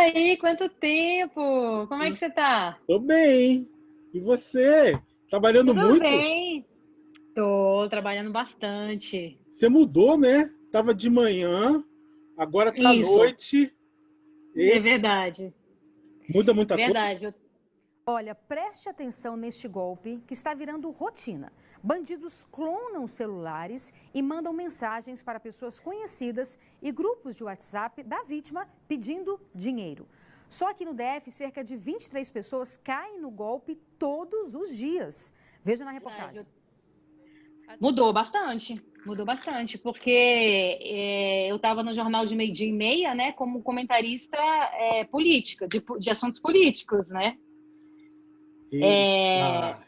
aí, quanto tempo? Como é que você tá? Tô bem. E você? Trabalhando Tudo muito? bem? Tô trabalhando bastante. Você mudou, né? Tava de manhã, agora tá à Isso, noite. E é verdade. muda muita coisa? Verdade. Olha, preste atenção neste golpe que está virando rotina. Bandidos clonam celulares e mandam mensagens para pessoas conhecidas e grupos de WhatsApp da vítima pedindo dinheiro. Só que no DF, cerca de 23 pessoas caem no golpe todos os dias. Veja na reportagem. Mudou bastante, porque eu estava no jornal de meio-dia e meia, né, como comentarista política, de assuntos políticos, né? Eita.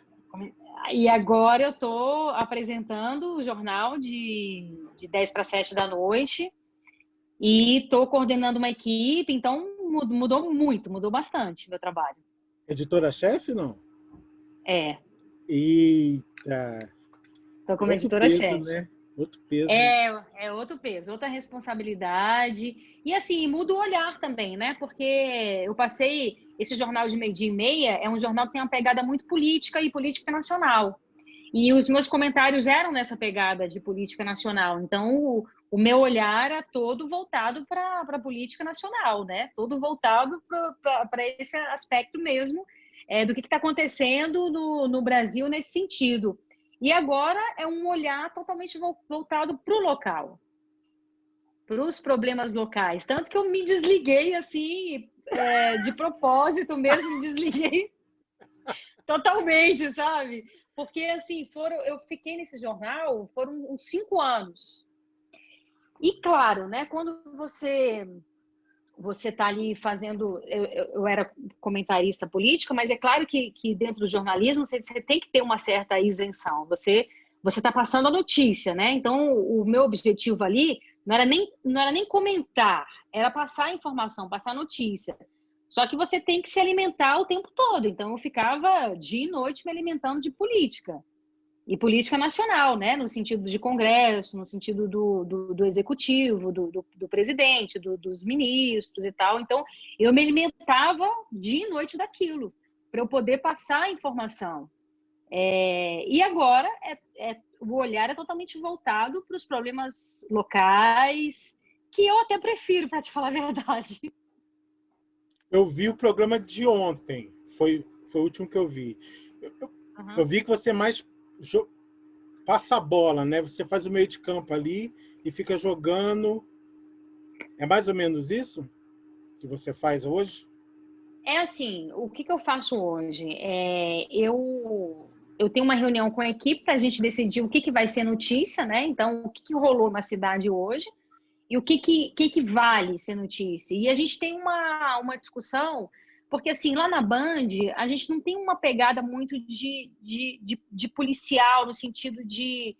E agora eu estou apresentando o jornal de 10 para 7 da noite e estou coordenando uma equipe, então mudou muito, mudou bastante meu trabalho. Editora-chefe, não? É, Eita. estou como Outro peso, editora-chefe. né? Outro peso. É outro peso, outra responsabilidade. E assim, muda o olhar também, né? Porque eu passei. Esse jornal de meio-dia e meia é um jornal que tem uma pegada muito política e política nacional. E os meus comentários eram nessa pegada de política nacional. Então, o meu olhar era todo voltado para a política nacional, né? Todo voltado para esse aspecto mesmo do que está acontecendo no Brasil nesse sentido. E agora é um olhar totalmente voltado para o local, para os problemas locais. Tanto que eu me desliguei assim, de propósito mesmo, me desliguei totalmente, sabe? Porque assim, eu fiquei nesse jornal, foram uns 5 anos. E claro, né, quando você está ali fazendo. Eu era comentarista política, mas é claro que dentro do jornalismo você tem que ter uma certa isenção. Você está passando a notícia, né? Então, o meu objetivo ali não era nem comentar, era passar a informação, passar a notícia. Só que você tem que se alimentar o tempo todo. Então, eu ficava dia e noite me alimentando de política. E política nacional, né? No sentido de Congresso, no sentido do executivo, do presidente, dos ministros e tal. Então, eu me alimentava dia e noite daquilo, para eu poder passar a informação. E agora, o olhar é totalmente voltado para os problemas locais, que eu até prefiro, para te falar a verdade. Eu vi o programa de ontem. Foi o último que eu vi. Eu vi que você mais passa a bola, né? Você faz o meio de campo ali e fica jogando. É mais ou menos isso que você faz hoje? É assim, o que eu faço hoje? Eu tenho uma reunião com a equipe para a gente decidir o que vai ser notícia, né? Então, o que rolou na cidade hoje e o que vale ser notícia. E a gente tem uma discussão, porque assim, lá na Band, a gente não tem uma pegada muito de policial, no sentido de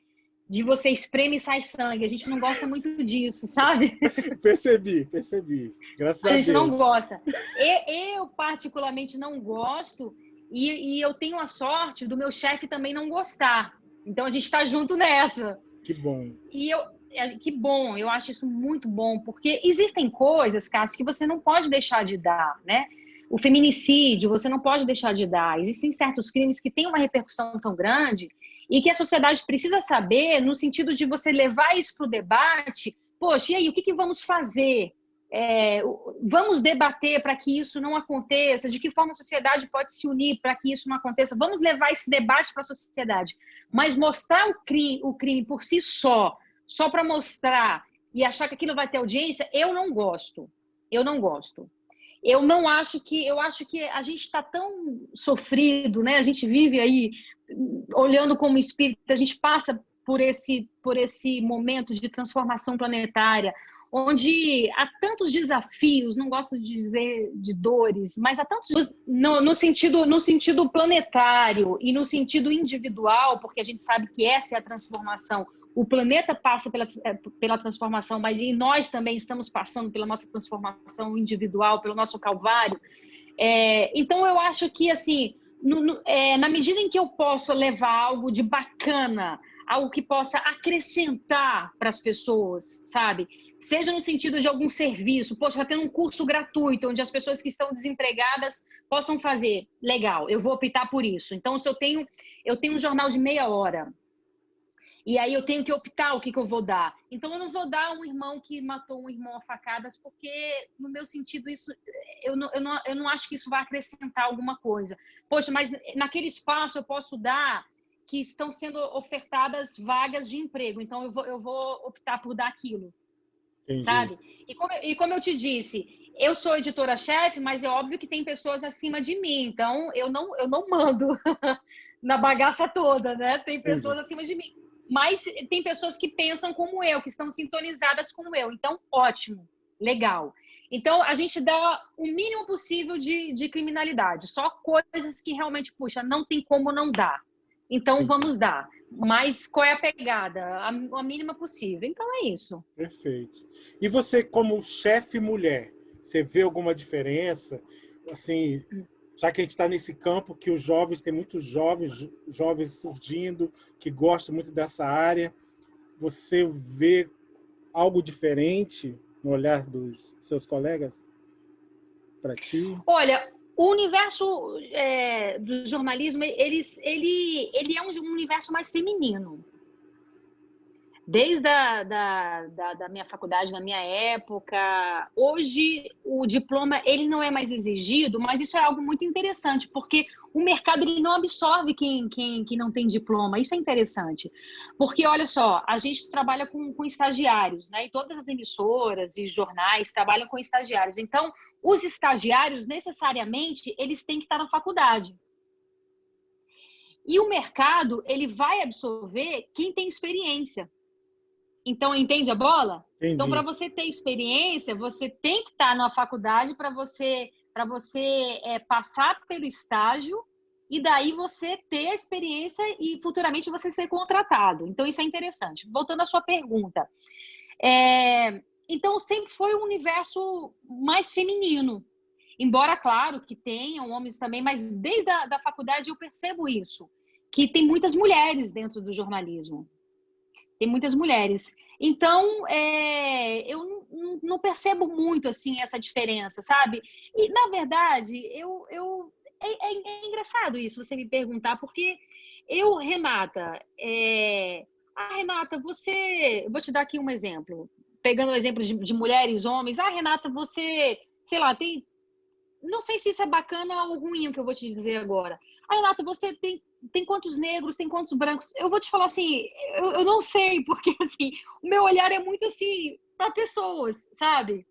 você espreme e sai sangue. A gente não gosta muito disso, sabe? Percebi. Graças A a gente não Deus. gosta. Eu particularmente não gosto e eu tenho a sorte do meu chefe também não gostar. Então a gente está junto nessa. Que bom. Que bom, eu acho isso muito bom, porque existem coisas, Cássio, que você não pode deixar de dar, né? O feminicídio, você não pode deixar de dar. Existem certos crimes que têm uma repercussão tão grande e que a sociedade precisa saber, no sentido de você levar isso para o debate. Poxa, e aí, o que vamos fazer? Vamos debater para que isso não aconteça, de que forma a sociedade pode se unir para que isso não aconteça, vamos levar esse debate para a sociedade, mas mostrar o crime por si só para mostrar e achar que aquilo vai ter audiência, eu não gosto, eu acho que a gente está tão sofrido, né? A gente vive aí olhando como espírito, a gente passa por esse momento de transformação planetária, onde há tantos desafios, não gosto de dizer de dores, mas há tantos no sentido planetário e no sentido individual, porque a gente sabe que essa é a transformação. O planeta passa pela transformação, mas e nós também estamos passando pela nossa transformação individual, pelo nosso calvário. Então, eu acho que, assim, na medida em que eu posso levar algo de bacana algo que possa acrescentar para as pessoas, sabe? Seja no sentido de algum serviço. Poxa, está tendo um curso gratuito, onde as pessoas que estão desempregadas possam fazer. Legal, eu vou optar por isso. Então, se eu tenho um jornal de meia hora, e aí eu tenho que optar o que eu vou dar. Então, eu não vou dar um irmão que matou um irmão a facadas, porque, no meu sentido, isso, eu não acho que isso vai acrescentar alguma coisa. Poxa, mas naquele espaço eu posso dar que estão sendo ofertadas vagas de emprego. Então, eu vou optar por dar aquilo. Entendi. Sabe? E como eu te disse, eu sou editora-chefe, mas é óbvio que tem pessoas acima de mim. Então, eu não mando na bagaça toda, né? Tem pessoas acima de mim. Mas tem pessoas que pensam como eu, que estão sintonizadas como eu. Então, ótimo, legal. Então, a gente dá o mínimo possível de criminalidade. Só coisas que realmente, puxa, não tem como não dar. Então, vamos dar. Mas qual é a pegada? A mínima possível. Então, é isso. Perfeito. E você, como chefe mulher, você vê alguma diferença? Assim, já que a gente está nesse campo que os jovens, tem muitos jovens surgindo, que gostam muito dessa área, você vê algo diferente no olhar dos seus colegas para ti? Olha, o universo do jornalismo, ele é um universo mais feminino. Desde da minha faculdade, na minha época, hoje o diploma ele não é mais exigido, mas isso é algo muito interessante, porque o mercado ele não absorve quem não tem diploma. Isso é interessante, porque olha só, a gente trabalha com estagiários, né? E todas as emissoras e jornais trabalham com estagiários. Então, os estagiários, necessariamente, eles têm que estar na faculdade. E o mercado ele vai absorver quem tem experiência. Então, entende a bola? Entendi. Então, para você ter experiência, você tem que estar na faculdade para você passar pelo estágio e daí você ter a experiência e futuramente você ser contratado. Então, isso é interessante. Voltando à sua pergunta. Então, sempre foi um universo mais feminino. Embora, claro, que tenham homens também, mas desde a faculdade eu percebo isso, que tem muitas mulheres dentro do jornalismo. Tem muitas mulheres. Então, eu não percebo muito, assim, essa diferença, sabe? E, na verdade, é engraçado isso, você me perguntar, porque Renata, Renata, vou te dar aqui um exemplo. Pegando o exemplo de mulheres, homens. Renata, você, sei lá, não sei se isso é bacana ou ruim o que eu vou te dizer agora. Renata, você tem quantos negros, tem quantos brancos? Eu vou te falar assim, eu não sei, porque assim, o meu olhar é muito assim, para pessoas, sabe?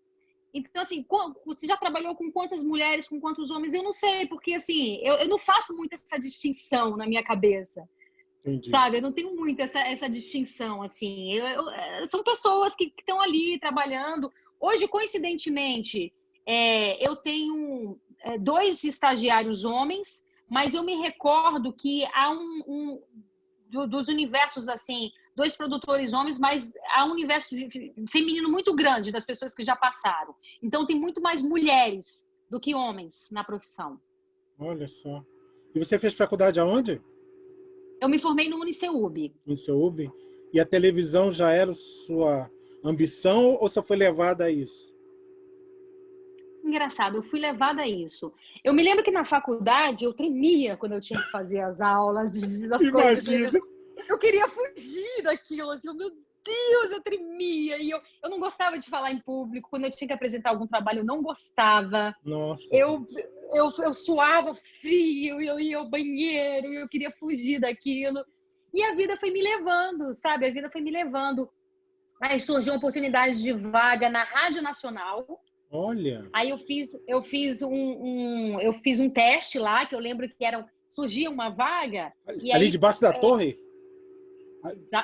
Então, assim, você já trabalhou com quantas mulheres, com quantos homens? Eu não sei, porque assim, eu não faço muito essa distinção na minha cabeça. Entendi. Sabe? Eu não tenho muito essa distinção, assim. São pessoas que estão ali trabalhando. Hoje, coincidentemente, eu tenho 2 estagiários homens, mas eu me recordo que há dos universos, assim, 2 produtores homens, mas há um universo feminino muito grande das pessoas que já passaram. Então, tem muito mais mulheres do que homens na profissão. Olha só. E você fez faculdade aonde? Eu me formei no Uniceub. Uniceub? E a televisão já era sua ambição ou só foi levada a isso? Engraçado, eu fui levada a isso. Eu me lembro que na faculdade eu tremia quando eu tinha que fazer as aulas, as coisas de televisão. Eu queria fugir daquilo, assim, meu Deus, eu tremia. E eu não gostava de falar em público. Quando eu tinha que apresentar algum trabalho, eu não gostava. Nossa. Eu suava frio, eu ia ao banheiro, eu queria fugir daquilo. E a vida foi me levando, sabe? A vida foi me levando. Aí surgiu uma oportunidade de vaga na Rádio Nacional. Olha. Aí eu fiz um teste lá, que eu lembro que surgia uma vaga. Ali aí, debaixo da torre?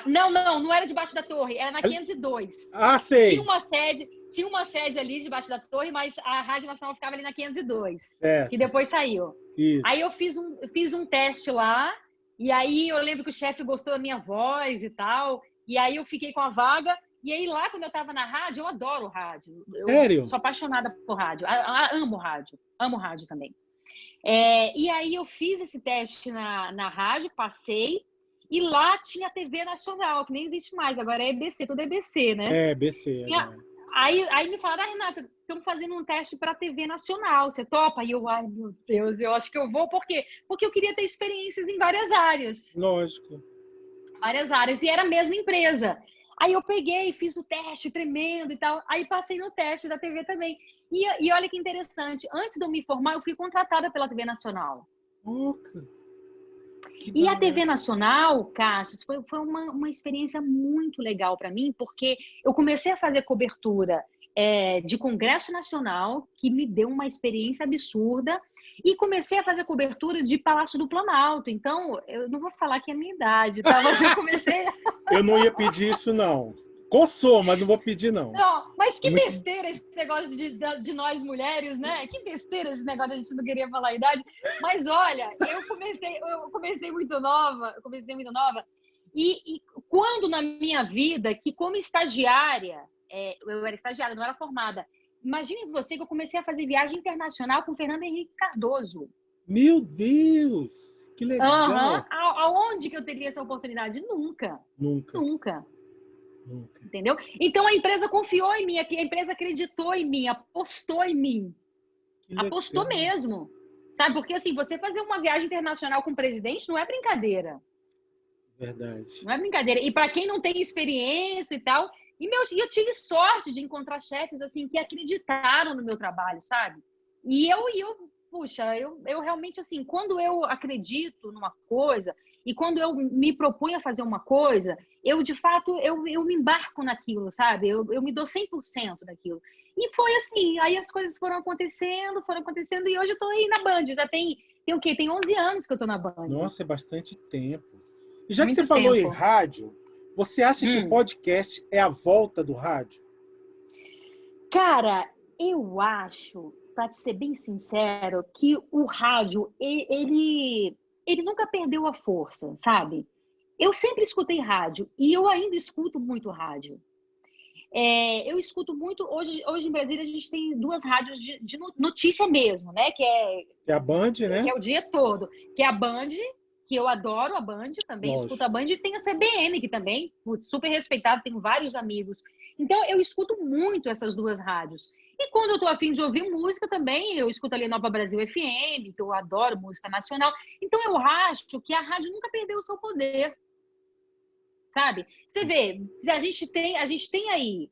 Não era debaixo da torre, era na 502. Ah, sei. Tinha uma sede ali debaixo da torre, mas a Rádio Nacional ficava ali na 502, que depois saiu. Isso. Aí eu fiz um teste lá, e aí eu lembro que o chefe gostou da minha voz e tal, e aí eu fiquei com a vaga. E aí, lá, quando eu estava na rádio, eu adoro rádio. Sério? Sou apaixonada por rádio. Amo rádio. Amo rádio também. E aí, eu fiz esse teste na rádio, passei. E lá tinha a TV Nacional, que nem existe mais, agora é EBC, tudo é EBC, né? É, EBC. Aí me falaram, Renata, estamos fazendo um teste para a TV Nacional, você topa? E eu, ai meu Deus, eu acho que eu vou, por quê? Porque eu queria ter experiências em várias áreas. Lógico. Várias áreas, e era a mesma empresa. Aí eu peguei, fiz o teste tremendo e tal, aí passei no teste da TV também. E olha que interessante, antes de eu me formar, eu fui contratada pela TV Nacional. E a TV Nacional, Cassius, foi uma experiência muito legal para mim, porque eu comecei a fazer cobertura de Congresso Nacional, que me deu uma experiência absurda, e comecei a fazer cobertura de Palácio do Planalto. Então, eu não vou falar que é a minha idade, tá? Mas eu comecei... Eu não ia pedir isso, não. Coçou, mas não vou pedir, não. Não, mas que besteira esse negócio de nós mulheres, né? Que besteira esse negócio, a gente não queria falar a idade. Mas olha, eu comecei muito nova, e quando na minha vida, que como estagiária, eu era estagiária, não era formada, imagine você que eu comecei a fazer viagem internacional com o Fernando Henrique Cardoso. Meu Deus, que legal. Aonde que eu teria essa oportunidade? Nunca. Nunca. Entendeu? Então a empresa confiou em mim, a empresa acreditou em mim, apostou em mim. Apostou mesmo. Sabe? Porque assim, você fazer uma viagem internacional com o presidente não é brincadeira. Verdade. Não é brincadeira. E para quem não tem experiência e tal, e eu tive sorte de encontrar chefes assim que acreditaram no meu trabalho, sabe? E puxa, eu realmente assim, quando eu acredito numa coisa e quando eu me proponho a fazer uma coisa, eu de fato eu me embarco naquilo, sabe? Eu me dou 100% daquilo. E foi assim, aí as coisas foram acontecendo e hoje eu tô aí na Band, já tem o quê? Tem 11 anos que eu tô na Band. Nossa, é bastante tempo. E já que você falou em rádio, você acha que o podcast é a volta do rádio? Cara, eu acho, para te ser bem sincero, que o rádio, ele nunca perdeu a força, sabe? Eu sempre escutei rádio e eu ainda escuto muito rádio. Eu escuto muito, hoje em Brasília a gente tem 2 rádios de notícia mesmo, né? Que é a Band, né? Que é o dia todo. Que é a Band, que eu adoro a Band também, escuto a Band, e tem a CBN, que também, super respeitado, tenho vários amigos. Então, eu escuto muito essas 2 rádios. E quando eu tô a fim de ouvir música também, eu escuto ali Nova Brasil FM, que eu adoro música nacional. Então, eu acho que a rádio nunca perdeu o seu poder. Sabe? Você vê, a gente tem aí,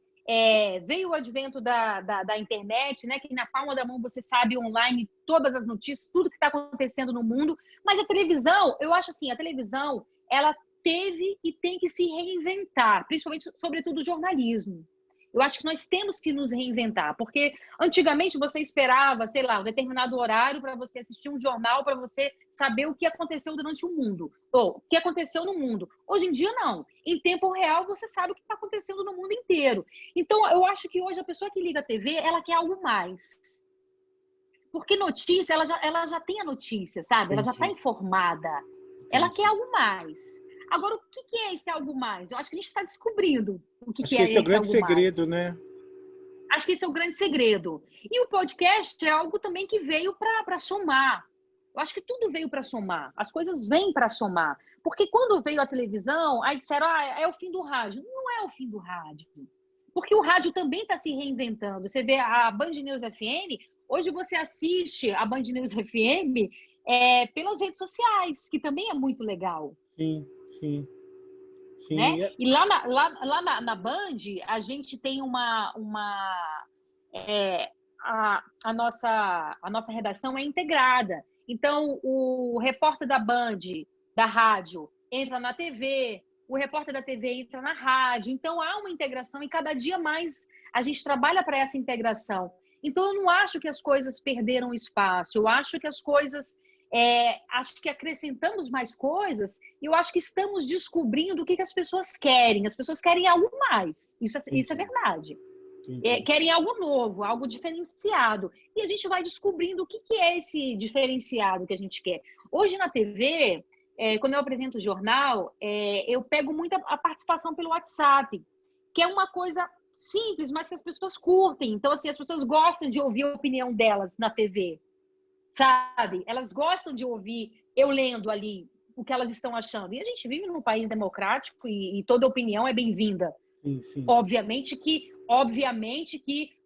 veio o advento da internet, né? Que na palma da mão você sabe online todas as notícias, tudo que está acontecendo no mundo. Mas a televisão, eu acho assim, a televisão, ela teve e tem que se reinventar, principalmente, sobretudo, o jornalismo. Eu acho que nós temos que nos reinventar, porque antigamente você esperava, sei lá, um determinado horário para você assistir um jornal, para você saber o que aconteceu durante o mundo, ou o que aconteceu no mundo. Hoje em dia, não. Em tempo real, você sabe o que está acontecendo no mundo inteiro. Então, eu acho que hoje a pessoa que liga a TV, ela quer algo mais. Porque notícia, ela já tem a notícia, sabe? Ela já está informada. Ela quer algo mais. Agora, o que é esse algo mais? Eu acho que a gente está descobrindo o que é esse algo mais. Acho que esse é o grande segredo, né? Acho que esse é o grande segredo. E o podcast é algo também que veio para somar. Eu acho que tudo veio para somar. As coisas vêm para somar. Porque quando veio a televisão, aí disseram, é o fim do rádio. Não é o fim do rádio. Porque o rádio também está se reinventando. Você vê a Band News FM, hoje você assiste a Band News FM pelas redes sociais, que também é muito legal. Sim. Né? E lá na Band, a gente tem a nossa redação é integrada. Então, o repórter da Band, da rádio, entra na TV, o repórter da TV entra na rádio. Então, há uma integração e cada dia mais a gente trabalha para essa integração. Então, eu não acho que as coisas perderam espaço. Eu acho que as coisas... acho que acrescentamos mais coisas e eu acho que estamos descobrindo o que as pessoas querem. As pessoas querem algo mais. Isso é verdade. Querem algo novo, algo diferenciado. E a gente vai descobrindo o que é esse diferenciado que a gente quer. Hoje na TV, quando eu apresento o jornal, eu pego muito a participação pelo WhatsApp, que é uma coisa simples, mas que as pessoas curtem. Então, assim, as pessoas gostam de ouvir a opinião delas na TV. Sabe? Elas gostam de ouvir eu lendo ali o que elas estão achando. E a gente vive num país democrático e toda opinião é bem-vinda. Sim, sim. Obviamente que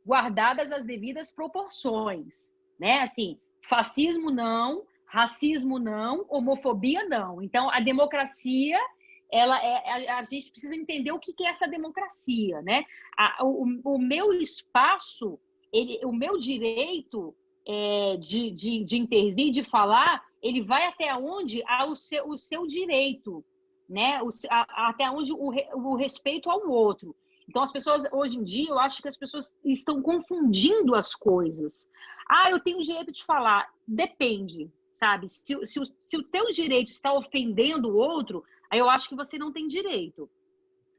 guardadas as devidas proporções, né? Assim, fascismo não, racismo não, homofobia não. Então, a democracia, a gente precisa entender o que é essa democracia, né? O meu espaço, o meu direito de intervir, de falar, ele vai até onde há o seu direito, né? Até onde o respeito ao outro. Então, as pessoas, hoje em dia, eu acho que as pessoas estão confundindo as coisas. Eu tenho o direito de falar. Depende, sabe? Se o teu direito está ofendendo o outro, aí eu acho que você não tem direito.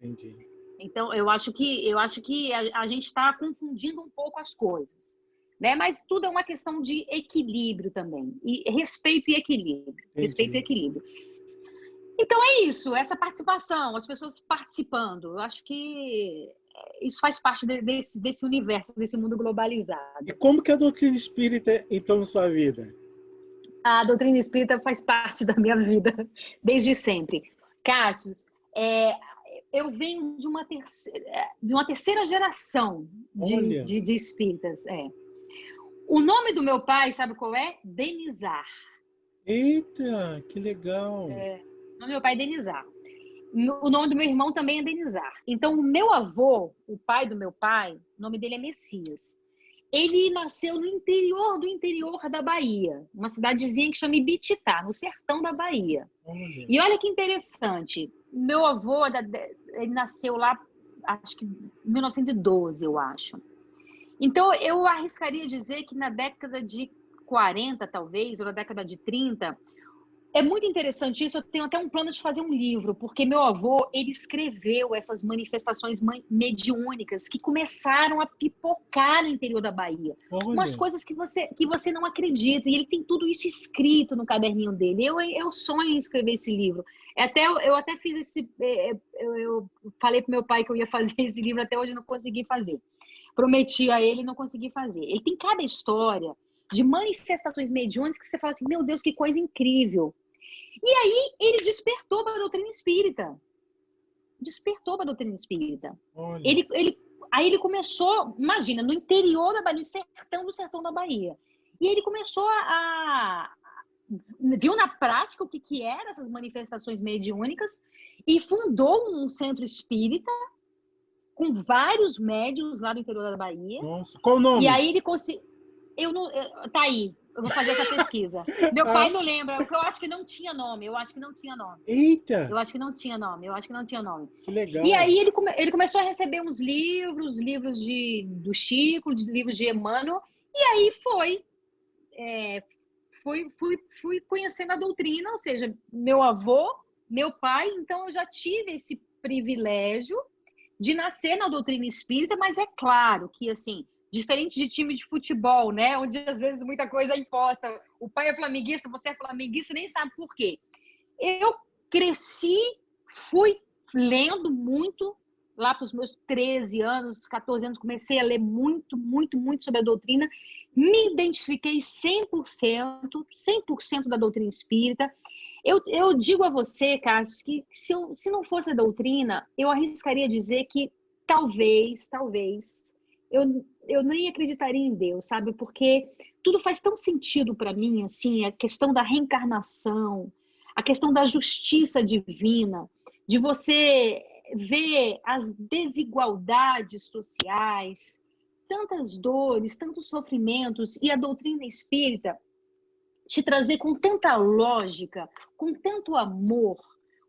Entendi. Então, eu acho que a gente está confundindo um pouco as coisas, né? Mas tudo é uma questão de equilíbrio também. E respeito e equilíbrio. Entendi. Respeito e equilíbrio. Então é isso, essa participação, as pessoas participando. Eu acho que isso faz parte desse universo, desse mundo globalizado. E como que a doutrina espírita entrou na sua vida? A doutrina espírita faz parte da minha vida desde sempre. Cássio, eu venho de uma terceira geração de espíritas. O nome do meu pai, sabe qual é? Denizar. Eita, que legal! O nome do meu pai é Denizar. O nome do meu irmão também é Denizar. Então, o meu avô, o pai do meu pai, o nome dele é Messias. Ele nasceu no interior do interior da Bahia, uma cidadezinha que chama Ibititá, no sertão da Bahia. Olha. E olha que interessante, meu avô, ele nasceu lá, acho que em 1912, eu acho. Então, eu arriscaria dizer que na década de 40, talvez, ou na década de 30, é muito interessante isso. Eu tenho até um plano de fazer um livro, porque meu avô, ele escreveu essas manifestações mediúnicas que começaram a pipocar no interior da Bahia. Olha. Umas coisas que você não acredita. E ele tem tudo isso escrito no caderninho dele. Eu sonho em escrever esse livro. Eu até fiz esse... Eu falei para meu pai que eu ia fazer esse livro, até hoje eu não consegui fazer. Prometi a ele e não consegui fazer. Ele tem cada história de manifestações mediúnicas que você fala assim, meu Deus, que coisa incrível. E aí ele despertou para a doutrina espírita. Aí ele começou, imagina, no interior da Bahia, no sertão da Bahia. E ele começou viu na prática o que eram essas manifestações mediúnicas e fundou um centro espírita com vários médiuns lá no interior da Bahia. Nossa, qual o nome? E aí ele conseguiu... Tá aí. Eu vou fazer essa pesquisa. Meu pai não lembra, porque eu acho que não tinha nome. Eita! Eu acho que não tinha nome. Que legal. E aí ele começou a receber uns livros do Chico, livros de Emmanuel, e aí fui conhecendo a doutrina, ou seja, meu avô, meu pai, então eu já tive esse privilégio de nascer na doutrina espírita, mas é claro que, assim, diferente de time de futebol, né? Onde às vezes muita coisa é imposta. O pai é flamenguista, você é flamenguista, nem sabe por quê. Eu cresci, fui lendo muito, lá para os meus 13 anos, 14 anos, comecei a ler muito sobre a doutrina, me identifiquei 100% da doutrina espírita. Eu digo a você, Cássio, que se não fosse a doutrina, eu arriscaria dizer que talvez eu nem acreditaria em Deus, sabe? Porque tudo faz tão sentido para mim, assim, a questão da reencarnação, a questão da justiça divina, de você ver as desigualdades sociais, tantas dores, tantos sofrimentos, e a doutrina espírita te trazer com tanta lógica, com tanto amor,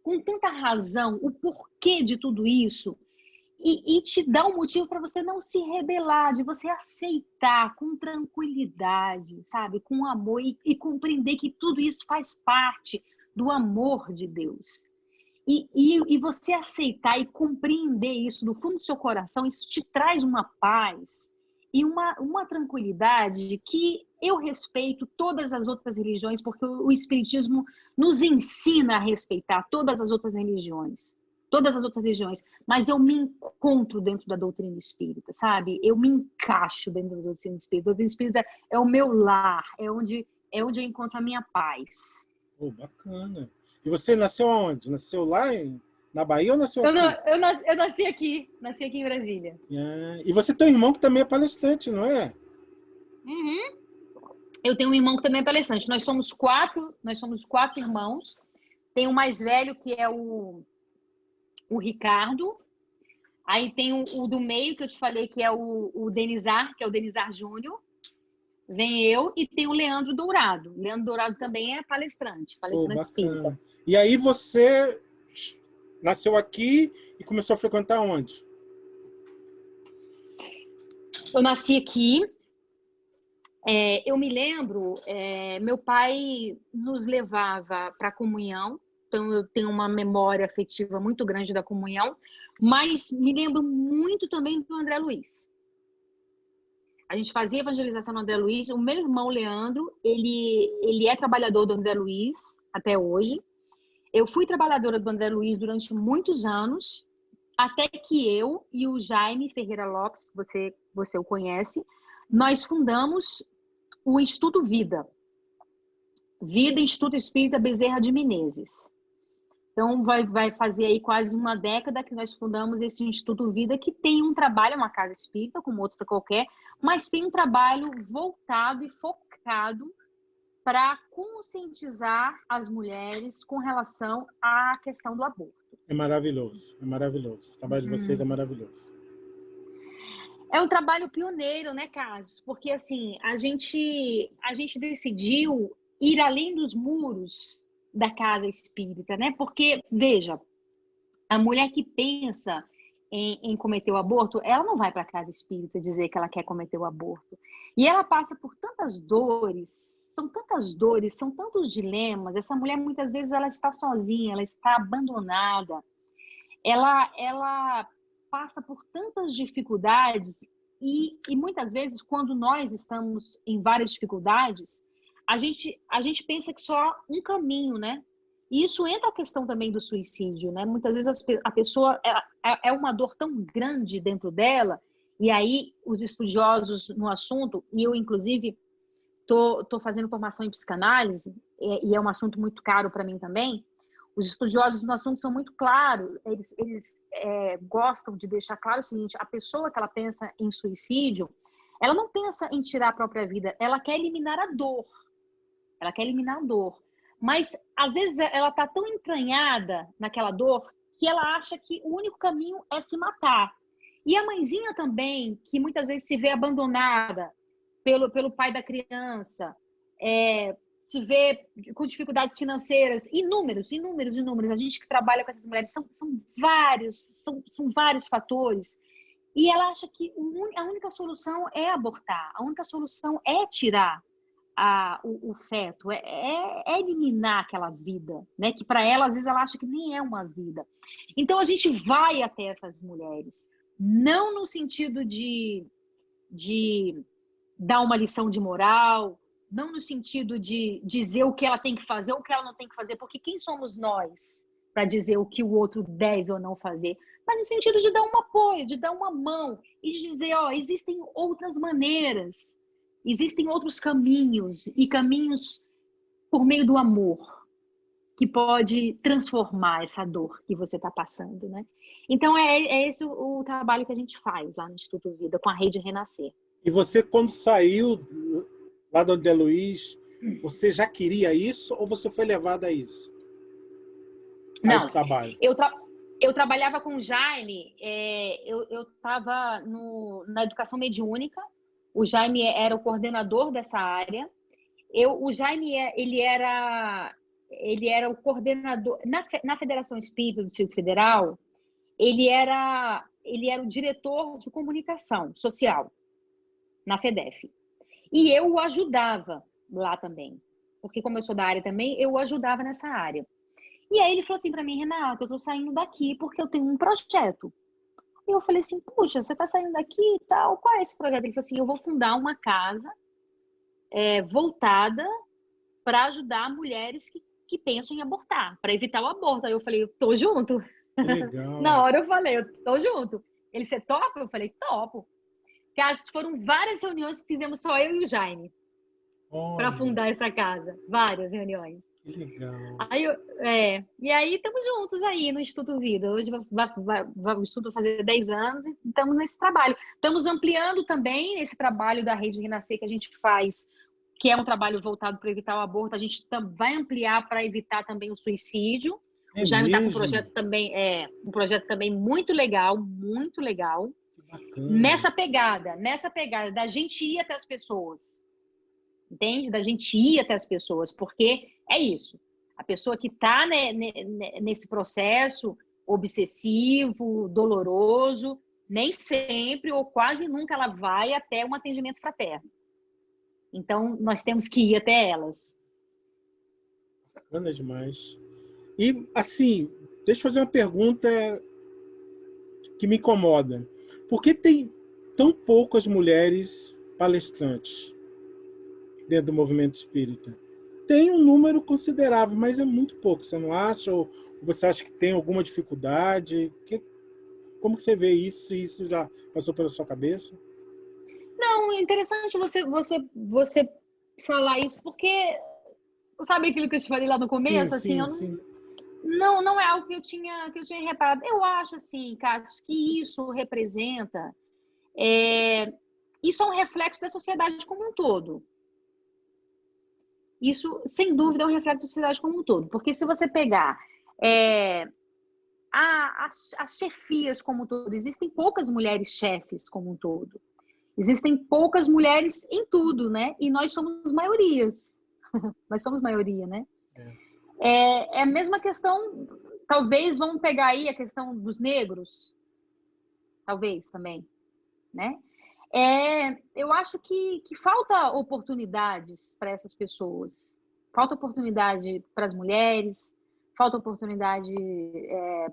com tanta razão, o porquê de tudo isso, e te dá um motivo para você não se rebelar, de você aceitar com tranquilidade, sabe? Com amor e compreender que tudo isso faz parte do amor de Deus. E você aceitar e compreender isso no fundo do seu coração, isso te traz uma paz e uma tranquilidade que eu respeito todas as outras religiões, porque o Espiritismo nos ensina a respeitar todas as outras religiões. Mas eu me encontro dentro da doutrina espírita, sabe? Eu me encaixo dentro da doutrina espírita. A doutrina espírita é o meu lar, é onde eu encontro a minha paz. Oh, bacana. E você nasceu aonde? Nasceu lá na Bahia ou nasceu aqui? Eu nasci aqui em Brasília. E você tem um irmão que também é palestrante, não é? Uhum. Eu tenho um irmão que também é palestrante. Nós somos quatro irmãos. Tem o mais velho, que é o Ricardo. Aí tem o do meio, que eu te falei, que é o Denizar, que é o Denizar Júnior. Vem eu, e tem o Leandro Dourado. O Leandro Dourado também é palestrante espírita. E aí você nasceu aqui e começou a frequentar onde? Eu nasci aqui. Eu me lembro, meu pai nos levava para a comunhão, então eu tenho uma memória afetiva muito grande da comunhão, mas me lembro muito também do André Luiz. A gente fazia evangelização no André Luiz. O meu irmão Leandro, ele é trabalhador do André Luiz até hoje. Eu fui trabalhadora do André Luiz durante muitos anos, até que eu e o Jaime Ferreira Lopes, você o conhece, nós fundamos o Instituto Vida Instituto Espírita Bezerra de Menezes. Então, vai fazer aí quase uma década que nós fundamos esse Instituto Vida, que tem um trabalho, uma casa espírita, como outra qualquer, mas tem um trabalho voltado e focado para conscientizar as mulheres com relação à questão do aborto. É maravilhoso, é maravilhoso. O trabalho de vocês é maravilhoso. É um trabalho pioneiro, né, Carlos? Porque, assim, a gente decidiu ir além dos muros da casa espírita, né? Porque, veja, a mulher que pensa em cometer o aborto, ela não vai para a casa espírita dizer que ela quer cometer o aborto. E ela passa por tantas dores, são tantos dilemas. Essa mulher, muitas vezes, ela está sozinha, ela está abandonada. Ela passa por tantas dificuldades e muitas vezes, quando nós estamos em várias dificuldades, a gente pensa que só um caminho, né? E isso entra a questão também do suicídio, né? Muitas vezes a pessoa é uma dor tão grande dentro dela, e aí os estudiosos no assunto, e eu, inclusive, tô fazendo formação em psicanálise, e é um assunto muito caro para mim também. Os estudiosos no assunto são muito claros, eles gostam de deixar claro o seguinte: a pessoa que ela pensa em suicídio, ela não pensa em tirar a própria vida, ela quer eliminar a dor. Ela quer eliminar a dor. Mas, às vezes, ela está tão entranhada naquela dor que ela acha que o único caminho é se matar. E a mãezinha também, que muitas vezes se vê abandonada pelo pai da criança, se vê com dificuldades financeiras, inúmeros. A gente que trabalha com essas mulheres, são vários fatores. E ela acha que a única solução é abortar, a única solução é tirar o feto, é eliminar aquela vida, né? Que para ela, às vezes, ela acha que nem é uma vida. Então, a gente vai até essas mulheres, não no sentido de dar uma lição de moral, não no sentido de dizer o que ela tem que fazer ou o que ela não tem que fazer, porque quem somos nós para dizer o que o outro deve ou não fazer? Mas no sentido de dar um apoio, de dar uma mão e de dizer, existem outras maneiras, existem outros caminhos, e caminhos por meio do amor, que pode transformar essa dor que você está passando, né? Então, é esse o trabalho que a gente faz lá no Instituto Vida, com a Rede Renascer. E você, quando saiu lá do André Luiz, você já queria isso ou você foi levada a isso? Não, esse trabalho? Eu trabalhava com o Jaime, eu estava na educação mediúnica. O Jaime era o coordenador dessa área. O Jaime, ele era o coordenador na Federação Espírita do Distrito Federal. Ele era o diretor de comunicação social na FEDEF. E eu o ajudava lá também, porque como eu sou da área também, eu o ajudava nessa área. E aí ele falou assim para mim: Renata, eu tô saindo daqui porque eu tenho um projeto. E eu falei assim: puxa, você tá saindo daqui e tal, qual é esse projeto? Ele falou assim: eu vou fundar uma casa voltada para ajudar mulheres que pensam em abortar, para evitar o aborto. Aí eu falei: eu tô junto. Legal. Na hora eu falei: eu tô junto. Ele: você topa? Eu falei: topo. Porque foram várias reuniões que fizemos só eu e o Jaime para fundar essa casa. Várias reuniões. Que legal. E aí estamos juntos aí no Instituto Vida. Hoje o Instituto vai fazer 10 anos e estamos nesse trabalho. Estamos ampliando também esse trabalho da Rede Renascer que a gente faz, que é um trabalho voltado para evitar o aborto. A gente vai ampliar para evitar também o suicídio. O Jaime está com um projeto também muito legal, muito legal. Que bacana. Nessa pegada da gente ir até as pessoas. Entende? Da gente ir até as pessoas, porque é isso. A pessoa que está nesse processo obsessivo, doloroso, nem sempre ou quase nunca ela vai até um atendimento fraterno. Então, nós temos que ir até elas. Bacana demais. E, assim, deixa eu fazer uma pergunta que me incomoda. Por que tem tão poucas mulheres palestrantes dentro do movimento espírita? Tem um número considerável, mas é muito pouco, você não acha? Ou você acha que tem alguma dificuldade? Como que você vê isso? Se isso já passou pela sua cabeça? Não, é interessante você falar isso, porque sabe aquilo que eu te falei lá no começo? Sim. Não é algo que eu tinha reparado. Eu acho, assim, Cássio, que isso representa... isso é um reflexo da sociedade como um todo. Isso, sem dúvida, é um reflexo da sociedade como um todo. Porque se você pegar as chefias como um todo, existem poucas mulheres chefes como um todo. Existem poucas mulheres em tudo, né? E nós somos maiorias. Nós somos maioria, né? É a mesma questão, talvez, vamos pegar aí a questão dos negros. Talvez também, né? Eu acho que falta oportunidades para essas pessoas. Falta oportunidade para as mulheres, falta oportunidade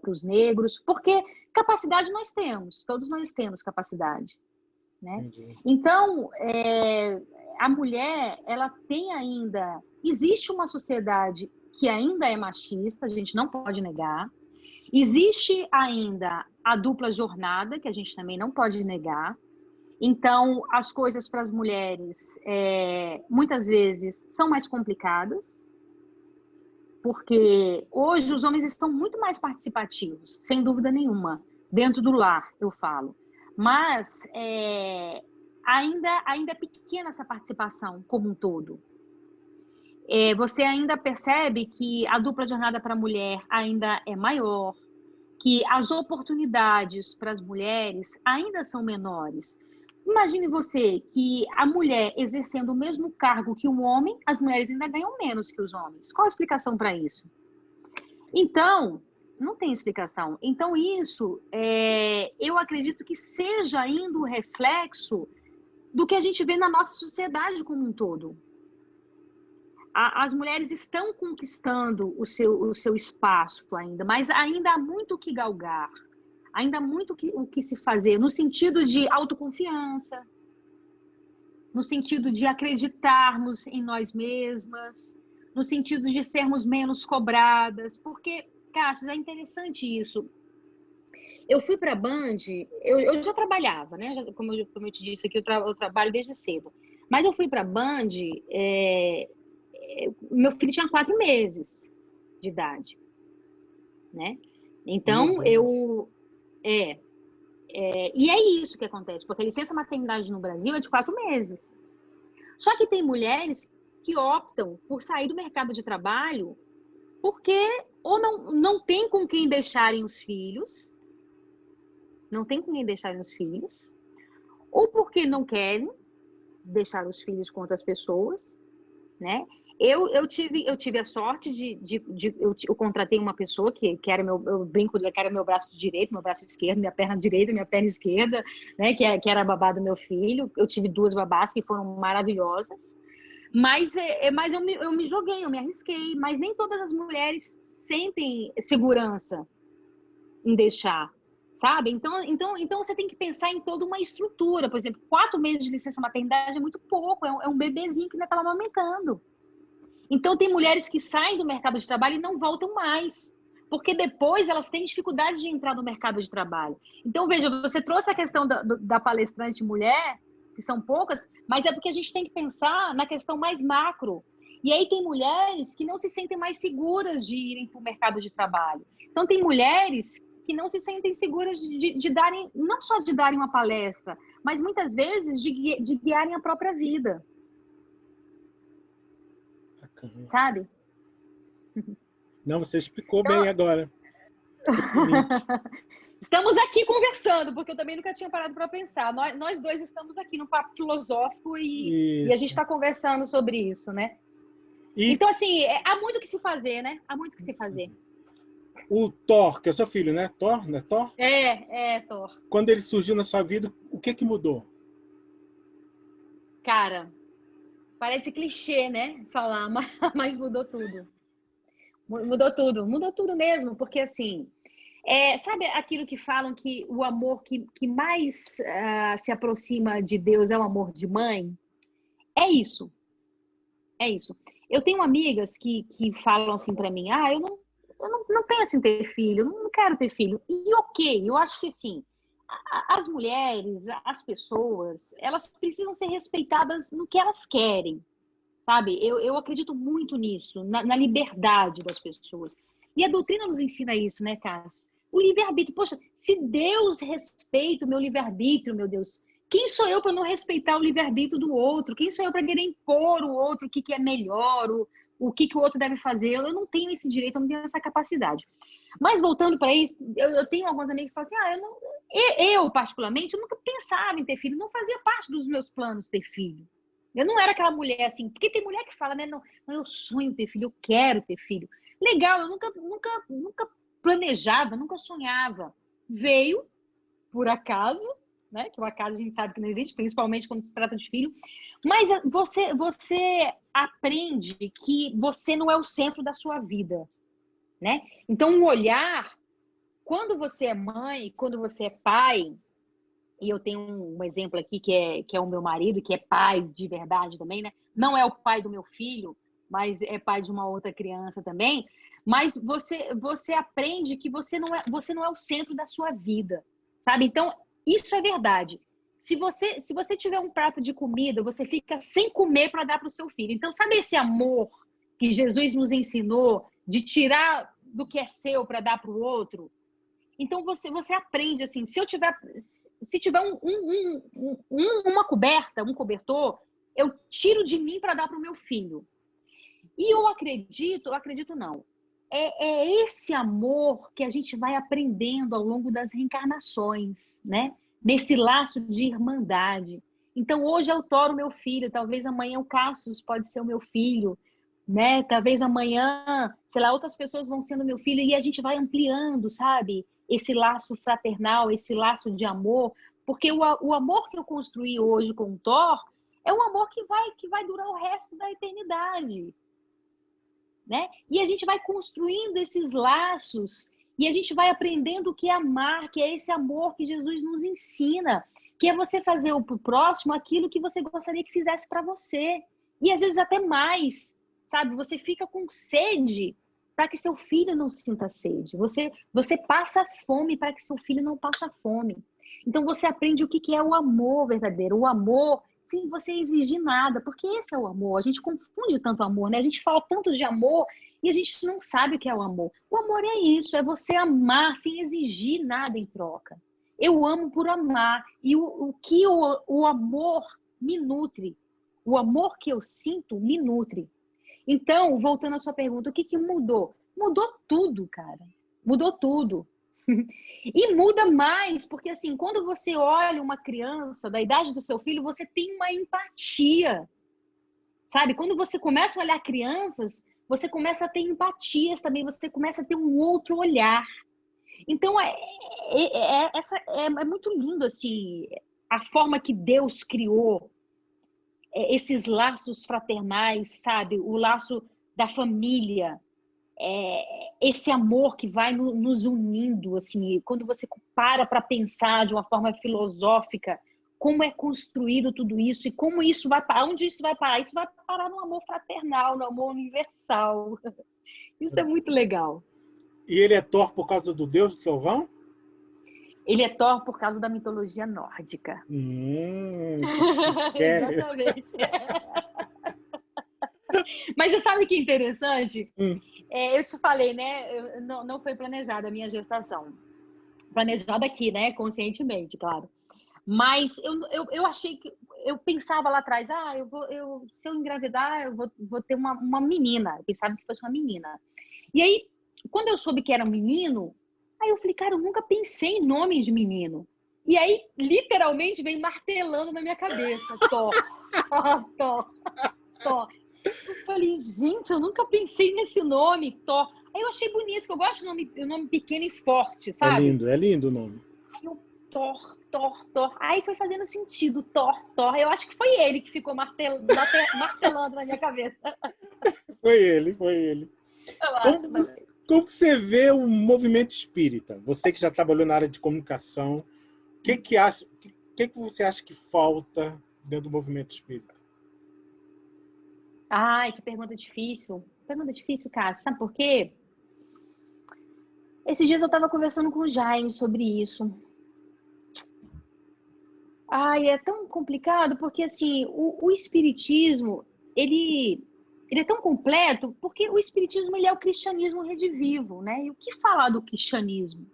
para os negros, porque capacidade nós temos, todos nós temos capacidade, né? Então, a mulher, ela tem ainda... Existe uma sociedade que ainda é machista, a gente não pode negar. Existe ainda a dupla jornada, que a gente também não pode negar. Então, as coisas para as mulheres, muitas vezes, são mais complicadas, porque hoje os homens estão muito mais participativos, sem dúvida nenhuma, dentro do lar, eu falo. Mas ainda é pequena essa participação como um todo. Você ainda percebe que a dupla jornada para a mulher ainda é maior, que as oportunidades para as mulheres ainda são menores. Imagine você que a mulher exercendo o mesmo cargo que o homem, as mulheres ainda ganham menos que os homens. Qual a explicação para isso? Então, não tem explicação. Então, isso, eu acredito que seja ainda o reflexo do que a gente vê na nossa sociedade como um todo. As mulheres estão conquistando o seu espaço ainda, mas ainda há muito o que galgar. Ainda há muito o que se fazer, no sentido de autoconfiança, no sentido de acreditarmos em nós mesmas, no sentido de sermos menos cobradas, porque, Cássio, é interessante isso. Eu fui para a Band, eu já trabalhava, né? Como eu te disse aqui, eu trabalho desde cedo. Mas eu fui para a Band, meu filho tinha 4 meses de idade, né? Então, e é isso que acontece, porque a licença maternidade no Brasil é de 4 meses. Só que tem mulheres que optam por sair do mercado de trabalho porque ou não tem com quem deixarem os filhos, ou porque não querem deixar os filhos com outras pessoas, né? Eu tive a sorte eu contratei uma pessoa que era eu brinco que era meu braço direito, meu braço esquerdo, minha perna direita, minha perna esquerda, né? Que era a babá do meu filho. Eu tive 2 babás que foram maravilhosas, mas eu me joguei, eu me arrisquei, mas nem todas as mulheres sentem segurança em deixar, sabe? Então você tem que pensar em toda uma estrutura. Por exemplo, 4 meses de licença maternidade é muito pouco, é um bebezinho que ainda estava amamentando. Então, tem mulheres que saem do mercado de trabalho e não voltam mais, porque depois elas têm dificuldade de entrar no mercado de trabalho. Então, veja, você trouxe a questão da palestrante mulher, que são poucas, mas é porque a gente tem que pensar na questão mais macro. E aí tem mulheres que não se sentem mais seguras de irem para o mercado de trabalho. Então tem mulheres que não se sentem seguras de darem, não só de darem uma palestra, mas muitas vezes de guiarem a própria vida. Bacana. Sabe? Não, você explicou bem agora. Estamos aqui conversando, porque eu também nunca tinha parado para pensar. Nós dois estamos aqui no papo filosófico e a gente está conversando sobre isso, né? Então, assim, há muito o que se fazer, né? Há muito o que se fazer. O Thor, que é seu filho, né? Thor, não é Thor? É Thor. Quando ele surgiu na sua vida, o que mudou? Cara, parece clichê, né? Falar, mas mudou tudo. Mudou tudo mesmo, porque assim, sabe aquilo que falam que o amor que mais se aproxima de Deus é o amor de mãe? É isso. É isso. Eu tenho amigas que falam assim para mim, eu não penso em ter filho, não quero ter filho. E ok, eu acho que assim, as mulheres, as pessoas, elas precisam ser respeitadas no que elas querem, sabe? Eu acredito muito nisso, na liberdade das pessoas. E a doutrina nos ensina isso, né, Cássio? O livre-arbítrio. Poxa, se Deus respeita o meu livre-arbítrio, meu Deus, quem sou eu para não respeitar o livre-arbítrio do outro? Quem sou eu para querer impor o outro o que é melhor, o que o outro deve fazer? Eu não tenho esse direito, eu não tenho essa capacidade. Mas voltando para isso, eu tenho alguns amigos que falam assim, eu particularmente, eu nunca pensava em ter filho, não fazia parte dos meus planos ter filho. Eu não era aquela mulher assim, porque tem mulher que fala, né? Não, eu sonho ter filho, eu quero ter filho. Legal, eu nunca planejava, nunca sonhava. Veio, por acaso, né? Que o acaso a gente sabe que não existe, principalmente quando se trata de filho. Mas você aprende que você não é o centro da sua vida, né? Então, um olhar, quando você é mãe, quando você é pai, e eu tenho um exemplo aqui que é o meu marido, que é pai de verdade também, né? Não é o pai do meu filho, mas é pai de uma outra criança também. Mas você aprende que você não é o centro da sua vida, sabe? Então, isso é verdade. Se você tiver um prato de comida, você fica sem comer para dar para o seu filho. Então, sabe esse amor que Jesus nos ensinou de tirar do que é seu para dar para o outro? Então, você aprende assim, se tiver uma coberta, um cobertor, eu tiro de mim para dar para o meu filho. E eu acredito não. É esse amor que a gente vai aprendendo ao longo das reencarnações, né? Nesse laço de irmandade. Então, hoje eu toro meu filho, talvez amanhã o Cassius pode ser o meu filho, né? Talvez amanhã, sei lá, outras pessoas vão sendo meu filho e a gente vai ampliando, sabe? Esse laço fraternal, esse laço de amor, porque o amor que eu construí hoje com o Thor é um amor que vai durar o resto da eternidade, né? E a gente vai construindo esses laços e a gente vai aprendendo o que é amar, que é esse amor que Jesus nos ensina, que é você fazer pro próximo aquilo que você gostaria que fizesse para você. E às vezes até mais, sabe? Você fica com sede para que seu filho não sinta sede. Você passa fome para que seu filho não passe fome. Então você aprende o que é o amor verdadeiro, o amor sem você exigir nada, porque esse é o amor. A gente confunde tanto amor, né? A gente fala tanto de amor e a gente não sabe o que é o amor. O amor é isso, é você amar sem exigir nada em troca. Eu amo por amar. E o que o amor me nutre, o amor que eu sinto me nutre. Então, voltando à sua pergunta, o que mudou? Mudou tudo, cara. Mudou tudo. E muda mais, porque assim, quando você olha uma criança da idade do seu filho, você tem uma empatia, sabe? Quando você começa a olhar crianças, você começa a ter empatias também, você começa a ter um outro olhar. Então, é muito lindo, assim, a forma que Deus criou esses laços fraternais, sabe? O laço da família, esse amor que vai nos unindo, assim, quando você para pensar de uma forma filosófica como é construído tudo isso e como isso vai parar, onde isso vai parar? Isso vai parar no amor fraternal, no amor universal. Isso é muito legal. E ele é Thor por causa do Deus do Trovão? Ele é Thor por causa da mitologia nórdica. Exatamente. Mas você sabe que é interessante? Eu te falei, né? Não foi planejada a minha gestação. Planejada aqui, né? Conscientemente, claro. Mas eu achei que... Eu pensava lá atrás, se eu engravidar, eu vou ter uma menina. Eu pensava que fosse uma menina. E aí, quando eu soube que era um menino, aí eu falei, cara, eu nunca pensei em nome de menino. E aí, literalmente, vem martelando na minha cabeça. Thor. Eu falei, gente, eu nunca pensei nesse nome, Thor. Aí eu achei bonito, porque eu gosto de nome pequeno e forte, sabe? É lindo o nome. Aí eu, Thor. Aí foi fazendo sentido, Thor. Eu acho que foi ele que ficou martelando na minha cabeça. Foi ele. Eu acho também. Como você vê o movimento espírita? Você que já trabalhou na área de comunicação, o que você acha que falta dentro do movimento espírita? Ai, que pergunta difícil. Pergunta difícil, Cássio. Sabe por quê? Esses dias eu estava conversando com o Jaime sobre isso. Ai, é tão complicado, porque assim, o espiritismo, ele é tão completo, porque o espiritismo ele é o cristianismo redivivo, né? E o que falar do cristianismo?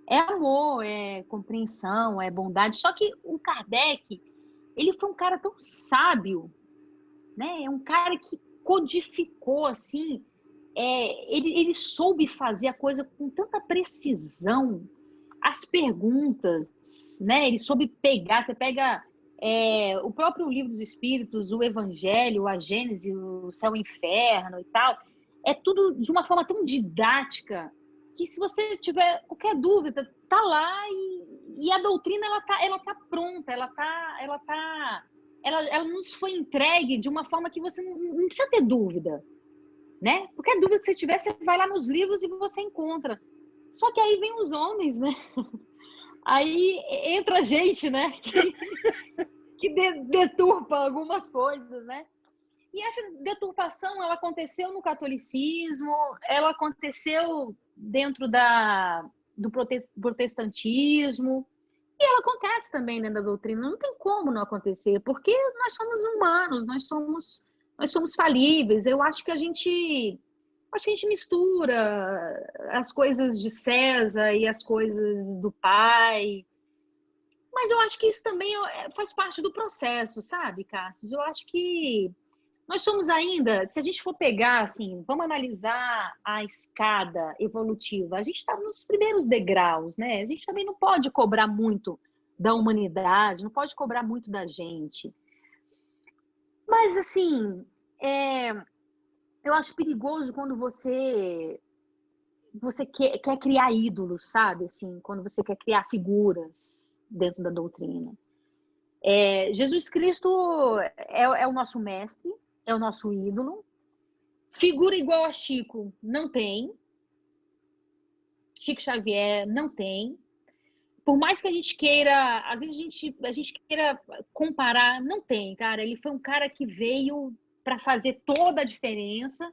É amor, é compreensão, é bondade. Só que o Kardec, ele foi um cara tão sábio, né? É um cara que codificou, assim, ele soube fazer a coisa com tanta precisão, as perguntas, né? Ele soube pegar, você pega o próprio Livro dos Espíritos, o Evangelho, a Gênese, o Céu e o Inferno e tal, é tudo de uma forma tão didática que se você tiver qualquer dúvida, tá lá e a doutrina ela tá pronta, ela nos foi entregue de uma forma que você não precisa ter dúvida, né? Qualquer dúvida que você tiver, você vai lá nos livros e você encontra. Só que aí vem os homens, né? Aí entra gente, né? Que deturpa algumas coisas, né? E essa deturpação, ela aconteceu no catolicismo, ela aconteceu dentro do protestantismo, e ela acontece também dentro da doutrina. Não tem como não acontecer, porque nós somos humanos, nós somos falíveis. Eu acho que a gente mistura as coisas de César e as coisas do pai. Mas eu acho que isso também faz parte do processo, sabe, Cássio? Eu acho que nós somos ainda, se a gente for pegar, assim, vamos analisar a escada evolutiva, a gente está nos primeiros degraus, né? A gente também não pode cobrar muito da humanidade, não pode cobrar muito da gente. Mas, assim, eu acho perigoso quando você quer criar ídolos, sabe? Assim, quando você quer criar figuras dentro da doutrina. Jesus Cristo é o nosso mestre, é o nosso ídolo. Figura igual a Chico, não tem. Chico Xavier, não tem. Por mais que a gente queira, às vezes a gente queira comparar, não tem, cara. Ele foi um cara que veio para fazer toda a diferença.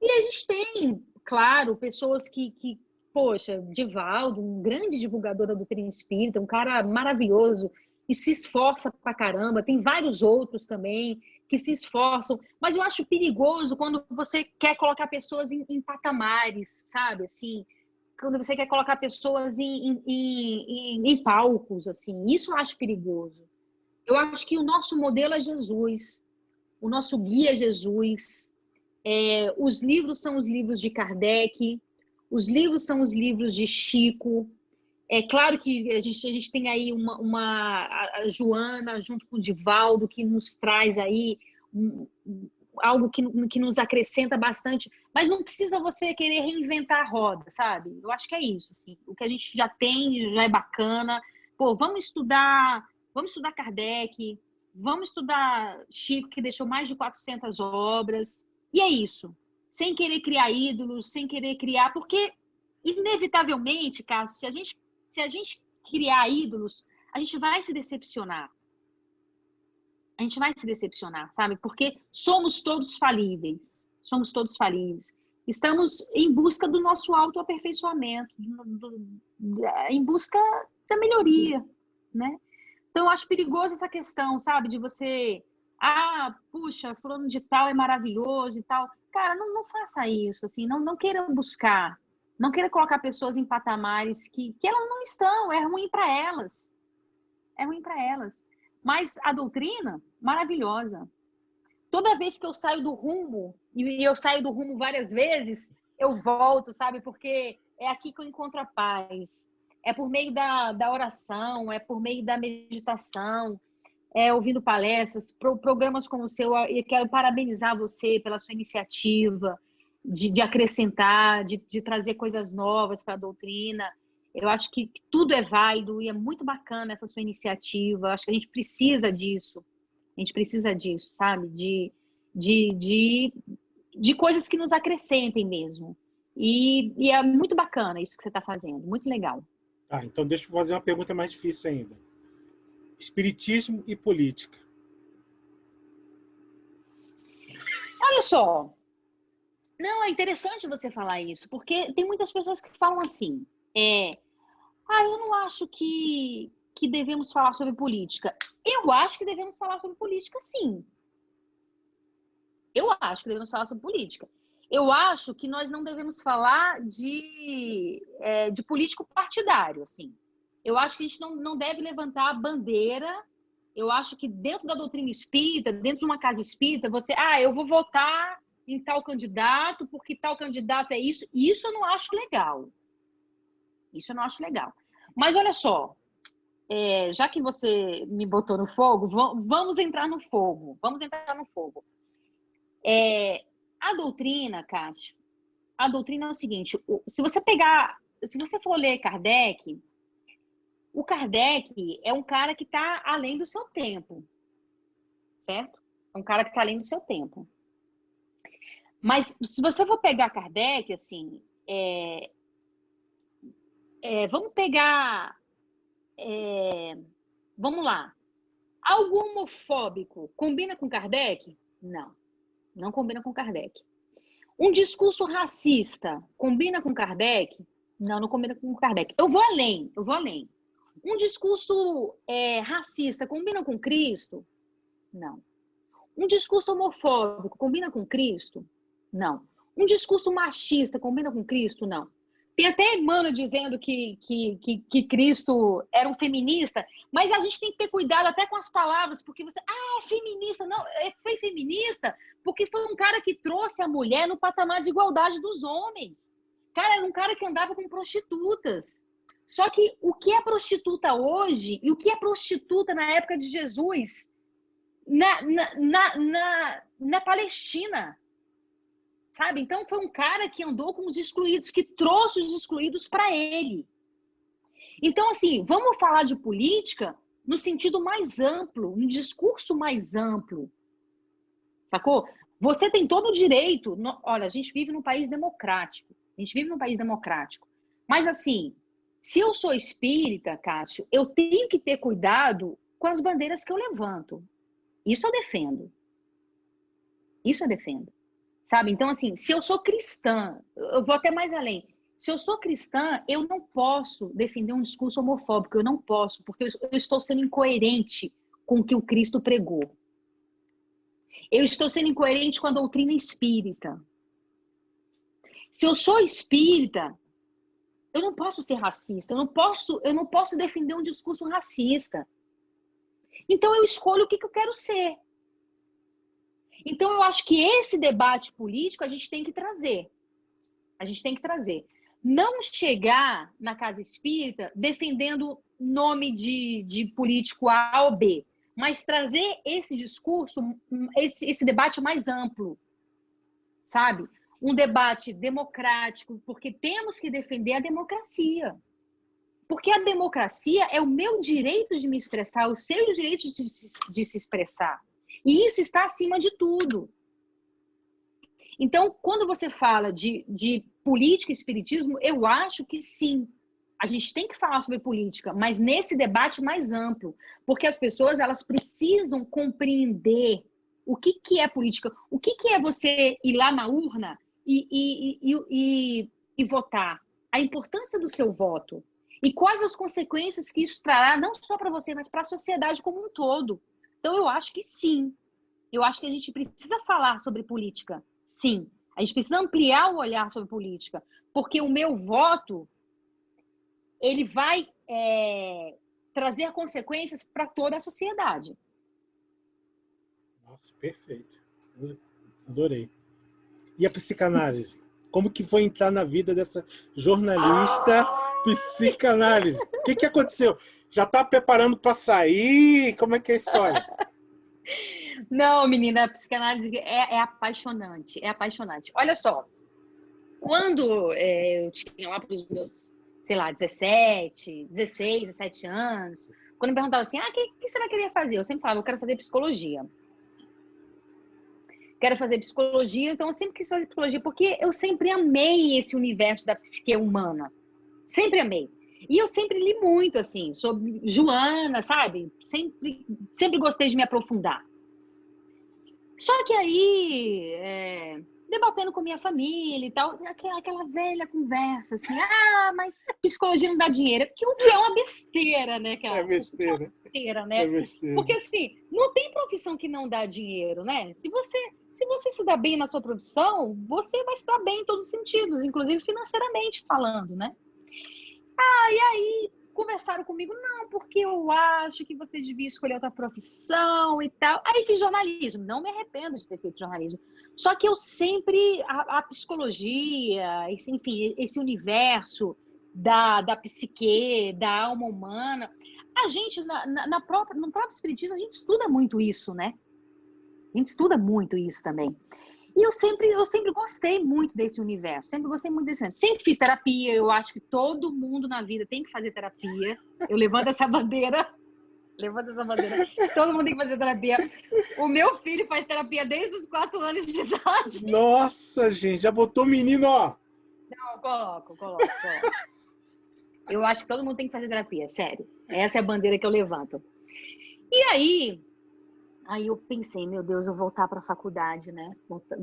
E a gente tem, claro, pessoas que poxa, Divaldo, um grande divulgador da doutrina espírita, um cara maravilhoso e se esforça pra caramba. Tem vários outros também que se esforçam, mas eu acho perigoso quando você quer colocar pessoas em patamares, sabe? Assim, quando você quer colocar pessoas em palcos, assim, isso eu acho perigoso. Eu acho que o nosso modelo é Jesus, o nosso guia é Jesus. Os livros são os livros de Kardec, os livros são os livros de Chico. É claro que a gente tem aí a Joana junto com o Divaldo, que nos traz aí algo que nos acrescenta bastante, mas não precisa você querer reinventar a roda, sabe? Eu acho que é isso, assim. O que a gente já tem já é bacana. Pô, vamos estudar Kardec, vamos estudar Chico, que deixou mais de 400 obras, e é isso. Sem querer criar ídolos, sem querer criar, porque inevitavelmente, Carlos, se a gente criar ídolos, a gente vai se decepcionar. A gente vai se decepcionar, sabe? Porque somos todos falíveis. Somos todos falíveis. Estamos em busca do nosso autoaperfeiçoamento, em busca da melhoria, né? Então, eu acho perigoso essa questão, sabe? De você puxa, fulano de tal é maravilhoso e tal. Cara, não faça isso, assim, não queira buscar, não queira colocar pessoas em patamares que elas não estão, é ruim para elas. É ruim para elas. Mas a doutrina, maravilhosa. Toda vez que eu saio do rumo, e eu saio do rumo várias vezes, eu volto, sabe? Porque é aqui que eu encontro a paz. É por meio da oração, é por meio da meditação, ouvindo palestras, programas como o seu. E quero parabenizar você pela sua iniciativa de acrescentar, de trazer coisas novas para a doutrina. Eu acho que tudo é válido e é muito bacana essa sua iniciativa. Eu acho que a gente precisa disso. A gente precisa disso, sabe? De coisas que nos acrescentem mesmo. E é muito bacana isso que você está fazendo. Muito legal. Então deixa eu fazer uma pergunta mais difícil ainda. Espiritismo e política. Olha só. Não, é interessante você falar isso, porque tem muitas pessoas que falam assim, eu não acho que devemos falar sobre política. Eu acho que devemos falar sobre política, sim. Eu acho que devemos falar sobre política. Eu acho que nós não devemos falar de político partidário, assim. Eu acho que a gente não deve levantar a bandeira. Eu acho que dentro da doutrina espírita, dentro de uma casa espírita, eu vou votar em tal candidato, porque tal candidato é isso. Isso eu não acho legal. Isso eu não acho legal. Mas olha só, já que você me botou no fogo, vamos entrar no fogo. Vamos entrar no fogo. A doutrina, Cássio, a doutrina é o seguinte, se você for ler Kardec, o Kardec é um cara que está além do seu tempo, certo? É um cara que está além do seu tempo. Mas se você for pegar Kardec, assim, vamos pegar, vamos lá, algo homofóbico combina com Kardec? Não combina com Kardec. Um discurso racista combina com Kardec? Não combina com Kardec. Eu vou além. Um discurso racista combina com Cristo? Não. Um discurso homofóbico combina com Cristo? Não. Um discurso machista combina com Cristo? Não. Tem até Emmanuel dizendo que Cristo era um feminista, mas a gente tem que ter cuidado até com as palavras, porque é feminista. Não, foi feminista porque foi um cara que trouxe a mulher no patamar de igualdade dos homens. Cara, era um cara que andava com prostitutas. Só que o que é prostituta hoje e o que é prostituta na época de Jesus na Palestina, sabe? Então foi um cara que andou com os excluídos, que trouxe os excluídos para ele. Então, assim, vamos falar de política no sentido mais amplo, um discurso mais amplo, sacou? Você tem todo o direito. Olha, a gente vive num país democrático. Mas, assim, se eu sou espírita, Cássio, eu tenho que ter cuidado com as bandeiras que eu levanto. Isso eu defendo. Sabe? Então, assim, se eu sou cristã, eu vou até mais além. Se eu sou cristã, eu não posso defender um discurso homofóbico. Eu não posso, porque eu estou sendo incoerente com o que o Cristo pregou. Eu estou sendo incoerente com a doutrina espírita. Se eu sou espírita, eu não posso ser racista. Eu não posso defender um discurso racista. Então, eu escolho o que eu quero ser. Então, eu acho que esse debate político a gente tem que trazer. Não chegar na casa espírita defendendo nome de político A ou B, mas trazer esse discurso, esse debate mais amplo, sabe? Um debate democrático, porque temos que defender a democracia. Porque a democracia é o meu direito de me expressar, o seu direito de se expressar. E isso está acima de tudo. Então, quando você fala de política e espiritismo, eu acho que sim. A gente tem que falar sobre política, mas nesse debate mais amplo. Porque as pessoas elas precisam compreender o que é política. O que é você ir lá na urna e votar. A importância do seu voto. E quais as consequências que isso trará, não só para você, mas para a sociedade como um todo. Então, eu acho que sim. Eu acho que a gente precisa falar sobre política, sim. A gente precisa ampliar o olhar sobre política, porque o meu voto, ele vai trazer consequências para toda a sociedade. Nossa, perfeito. Adorei. E a psicanálise? Como que foi entrar na vida dessa jornalista psicanálise? O que aconteceu? Já está preparando para sair? Como é que é a história? Não, menina, a psicanálise é apaixonante, é apaixonante. Olha só, quando eu tinha lá para os meus, sei lá, 16, 17 anos, quando me perguntavam assim, o que você vai querer fazer? Eu sempre falava, eu quero fazer psicologia. Quero fazer psicologia, então eu sempre quis fazer psicologia, porque eu sempre amei esse universo da psique humana. Sempre amei. E eu sempre li muito, assim, sobre Joana, sabe? Sempre gostei de me aprofundar. Só que aí, debatendo com minha família e tal, aquela velha conversa, assim, mas psicologia não dá dinheiro. O que é uma besteira, né, cara? É besteira. É besteira, né? É besteira. Porque, assim, não tem profissão que não dá dinheiro, né? Se você se dá bem na sua profissão, você vai se dar bem em todos os sentidos, inclusive financeiramente falando, né? E aí conversaram comigo, não, porque eu acho que você devia escolher outra profissão e tal. Aí fiz jornalismo, não me arrependo de ter feito jornalismo. Só que eu sempre, a psicologia, enfim, esse universo da psique, da alma humana, a gente, no próprio espiritismo, a gente estuda muito isso, né? A gente estuda muito isso também. E eu sempre gostei muito desse universo, sempre gostei muito desse universo. Sempre fiz terapia, eu acho que todo mundo na vida tem que fazer terapia. Eu levanto essa bandeira, todo mundo tem que fazer terapia. O meu filho faz terapia desde os 4 anos de idade. Nossa, gente, já botou o menino, ó. Não, coloco. Eu acho que todo mundo tem que fazer terapia, sério. Essa é a bandeira que eu levanto. E aí eu pensei, meu Deus, eu vou voltar para a faculdade, né?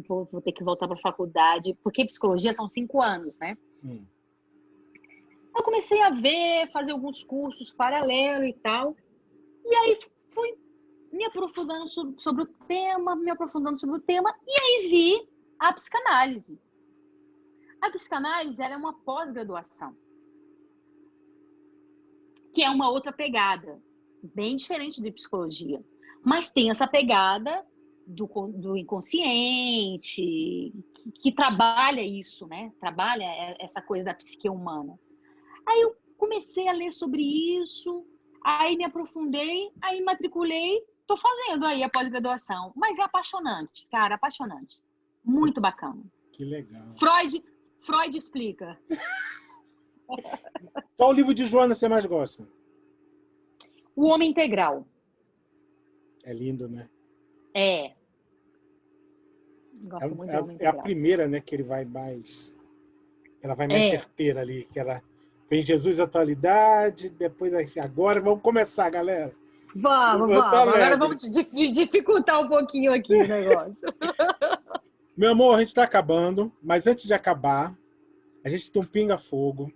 Vou ter que voltar para a faculdade, porque psicologia são 5 anos, né? Eu comecei a fazer alguns cursos paralelos e tal, e aí fui me aprofundando sobre o tema, e aí vi a psicanálise. A psicanálise ela é uma pós-graduação, que é uma outra pegada, bem diferente de psicologia. Mas tem essa pegada do inconsciente, que trabalha isso, né? Trabalha essa coisa da psique humana. Aí eu comecei a ler sobre isso, aí me aprofundei, aí me matriculei, tô fazendo aí a pós-graduação. Mas é apaixonante, cara, apaixonante. Muito bacana. Que legal. Freud explica. Qual livro de Joana você mais gosta? O Homem Integral. É lindo, né? Gosto muito do Homem É a Integral. primeira, né, que ele vai mais... Ela vai mais certeira ali, que ela vem Jesus Atualidade, depois assim, agora vamos começar, galera. Vamos. Agora vamos dificultar um pouquinho aqui o negócio. Meu amor, a gente está acabando, mas antes de acabar, a gente tem um pinga-fogo,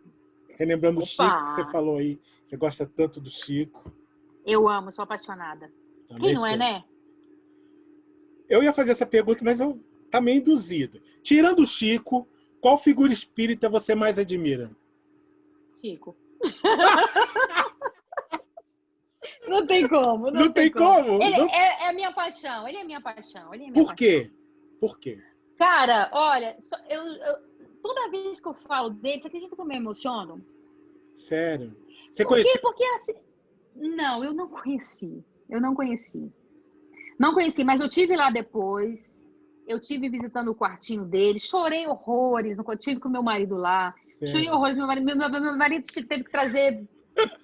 relembrando o Chico que você falou aí, você gosta tanto do Chico. Eu amo, sou apaixonada. Quem não é, né? Eu ia fazer essa pergunta, mas eu tá meio induzido. Tirando o Chico, qual figura espírita você mais admira? Chico. Não tem como. Não tem como? Ele é a minha paixão. Ele é a minha paixão. Por quê? Por quê? Cara, olha, toda vez que eu falo dele, você acredita que eu me emociono? Sério? Você conheceu? Porque assim... Não, eu não conheci. Não conheci, mas eu tive lá depois. Eu tive visitando o quartinho dele. Chorei horrores. Tive com meu marido lá. Sério? Chorei horrores. Meu marido teve que trazer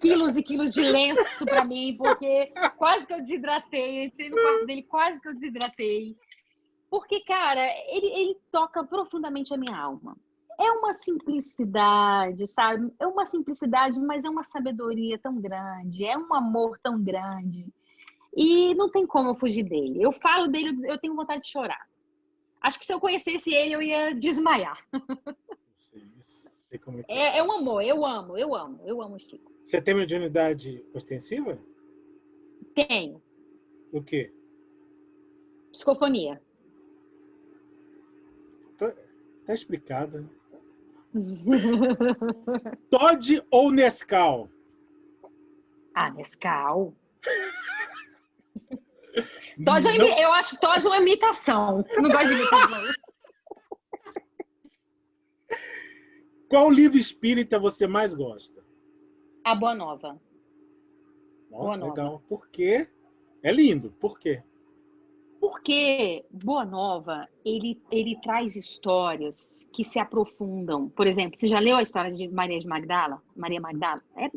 quilos e quilos de lenço para mim, porque quase que eu desidratei. Eu entrei no quarto dele, quase que eu desidratei. Porque, cara, ele toca profundamente a minha alma. É uma simplicidade, sabe? É uma simplicidade, mas é uma sabedoria tão grande, é um amor tão grande. E não tem como eu fugir dele. Eu falo dele, eu tenho vontade de chorar. Acho que se eu conhecesse ele, eu ia desmaiar. Sei como é um amor, eu amo o Chico. Você tem mediunidade ostensiva? Tenho. O quê? Psicofonia. Tá explicado. Toddy ou Nescau? Nescau. Toddy eu acho Toddy uma imitação. Não gosto de imitação. Qual livro espírita você mais gosta? A Boa Nova. Boa legal. Nova. Por quê? É lindo. Por quê? Porque Boa Nova, ele traz histórias que se aprofundam. Por exemplo, você já leu a história de Maria Magdala?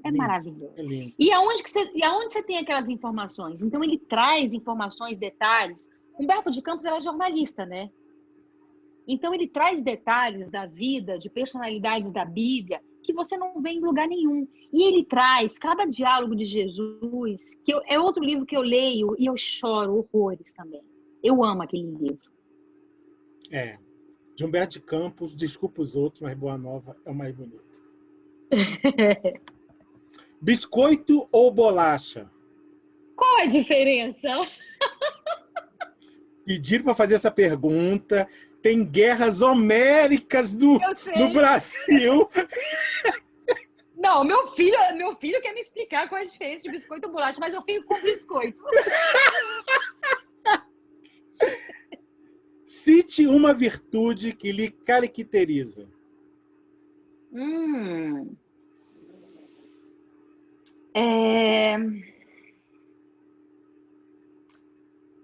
É maravilhoso. É lindo. E aonde você tem aquelas informações? Então, ele traz informações, detalhes. Humberto de Campos era jornalista, né? Então, ele traz detalhes da vida, de personalidades da Bíblia, que você não vê em lugar nenhum. E ele traz cada diálogo de Jesus, é outro livro que eu leio e eu choro horrores também. Eu amo aquele livro. De Humberto de Campos, desculpa os outros, mas Boa Nova é o mais bonito. Biscoito ou bolacha? Qual a diferença? Pediram para fazer essa pergunta. Tem guerras homéricas no Brasil. Não, meu filho quer me explicar qual é a diferença de biscoito e bolacha, mas eu fico com biscoito. Cite uma virtude que lhe caracteriza.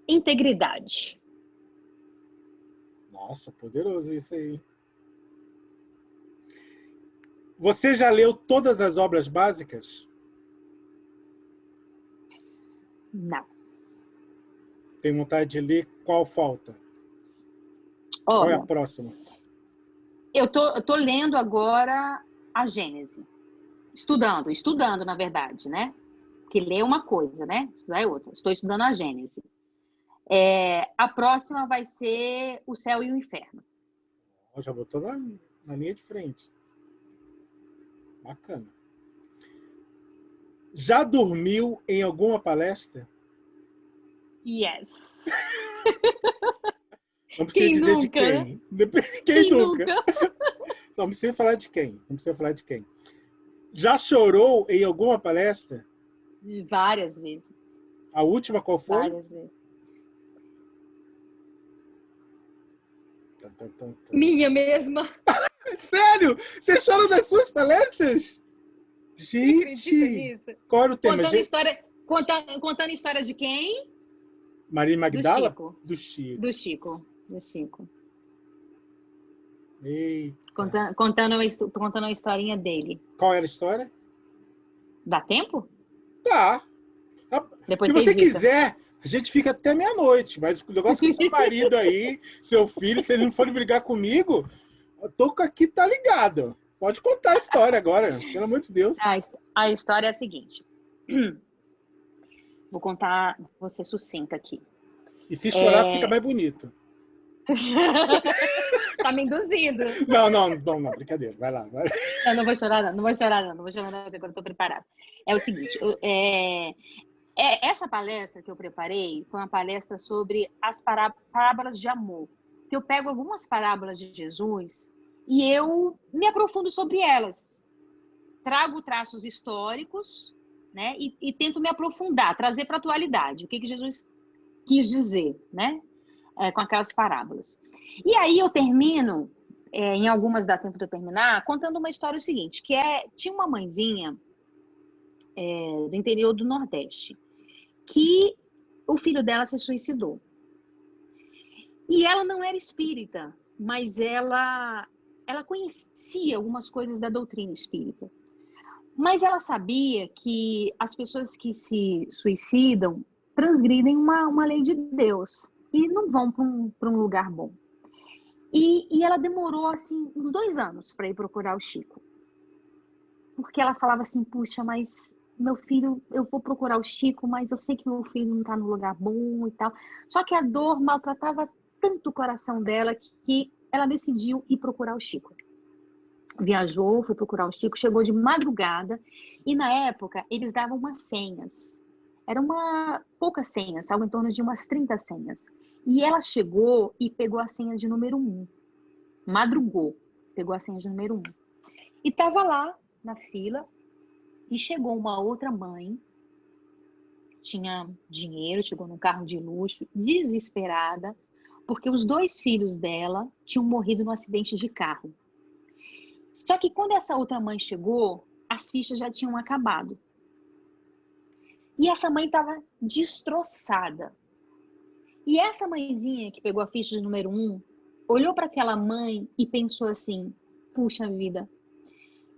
Integridade. Nossa, poderoso isso aí. Você já leu todas as obras básicas? Não. Tem vontade de ler? Qual falta? Qual é a próxima? Eu tô lendo agora a Gênese. Estudando, na verdade, né? Porque ler é uma coisa, né? Estudar é outra. Estou estudando a Gênese. A próxima vai ser O Céu e o Inferno. Já botou na linha de frente. Bacana. Já dormiu em alguma palestra? Yes. Não precisa dizer nunca, de quem. Né? Quem nunca? Não precisa falar de quem. Não precisa falar de quem. Já chorou em alguma palestra? Várias vezes. A última qual foi? Várias vezes. Minha mesma. Sério? Você chora nas suas palestras? Gente! Qual era o tema? Contando história de quem? Maria Magdala? Do Chico. Do Chico. Eita. Contando uma historinha dele. Qual era a história? Dá tempo? Dá. Depois se você quiser, a gente fica até meia-noite. Mas o negócio com seu marido aí, seu filho, se eles não forem brigar comigo, eu tô aqui, tá ligado. Pode contar a história agora, pelo amor de Deus. A história é a seguinte. Vou contar, vou ser sucinta aqui. E se chorar, fica mais bonito. Tá me induzindo. Não, brincadeira. Vai lá. Vai. Não vou chorar, não, agora eu tô preparada. É o seguinte, essa palestra que eu preparei foi uma palestra sobre as parábolas de amor. Que eu pego algumas parábolas de Jesus e eu me aprofundo sobre elas. Trago traços históricos, né? E tento me aprofundar, trazer para a atualidade. O que Jesus quis dizer, né? Com aquelas parábolas. E aí eu termino, em algumas dá tempo de eu terminar, contando uma história o seguinte, que tinha uma mãezinha do interior do Nordeste, que o filho dela se suicidou. E ela não era espírita, mas ela conhecia algumas coisas da doutrina espírita. Mas ela sabia que as pessoas que se suicidam transgridem uma lei de Deus e não vão para um lugar bom. E ela demorou assim uns 2 anos para ir procurar o Chico. Porque ela falava assim, puxa, mas meu filho, eu vou procurar o Chico, mas eu sei que meu filho não está no lugar bom e tal. Só que a dor maltratava tanto o coração dela que ela decidiu ir procurar o Chico. Viajou, foi procurar o Chico, chegou de madrugada e na época eles davam umas senhas. Eram poucas senhas, algo em torno de umas 30 senhas. E ela chegou e pegou a senha de número 1. Madrugou, pegou a senha de número 1. E estava lá na fila e chegou uma outra mãe, tinha dinheiro, chegou num carro de luxo, desesperada, porque os 2 filhos dela tinham morrido no acidente de carro. Só que quando essa outra mãe chegou, as fichas já tinham acabado. E essa mãe estava destroçada. E essa mãezinha que pegou a ficha de número 1, olhou para aquela mãe e pensou assim, puxa vida,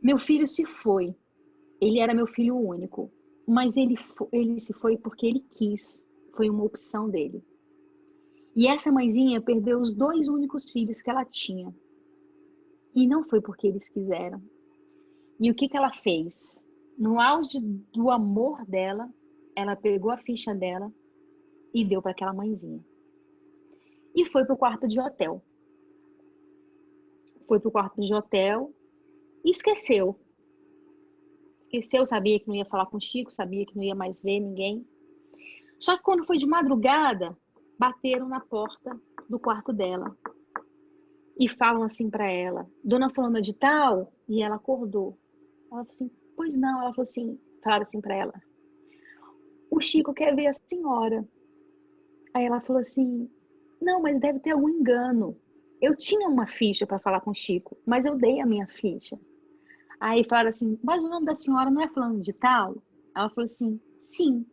meu filho se foi. Ele era meu filho único, mas ele se foi porque ele quis. Foi uma opção dele. E essa mãezinha perdeu os 2 únicos filhos que ela tinha. E não foi porque eles quiseram. E o que ela fez? No auge do amor dela, ela pegou a ficha dela e deu para aquela mãezinha. E foi para o quarto de hotel. Foi para o quarto de hotel e esqueceu. Esqueceu, sabia que não ia falar com o Chico, sabia que não ia mais ver ninguém. Só que quando foi de madrugada, bateram na porta do quarto dela. E falam assim para ela, dona fulana de tal, e ela acordou. Ela falou assim, pois não. Ela falou assim, falaram assim para ela, o Chico quer ver a senhora. Aí ela falou assim, não, mas deve ter algum engano. Eu tinha uma ficha para falar com o Chico, mas eu dei a minha ficha. Aí falaram assim, mas o nome da senhora não é fulano de tal? Ela falou assim, sim,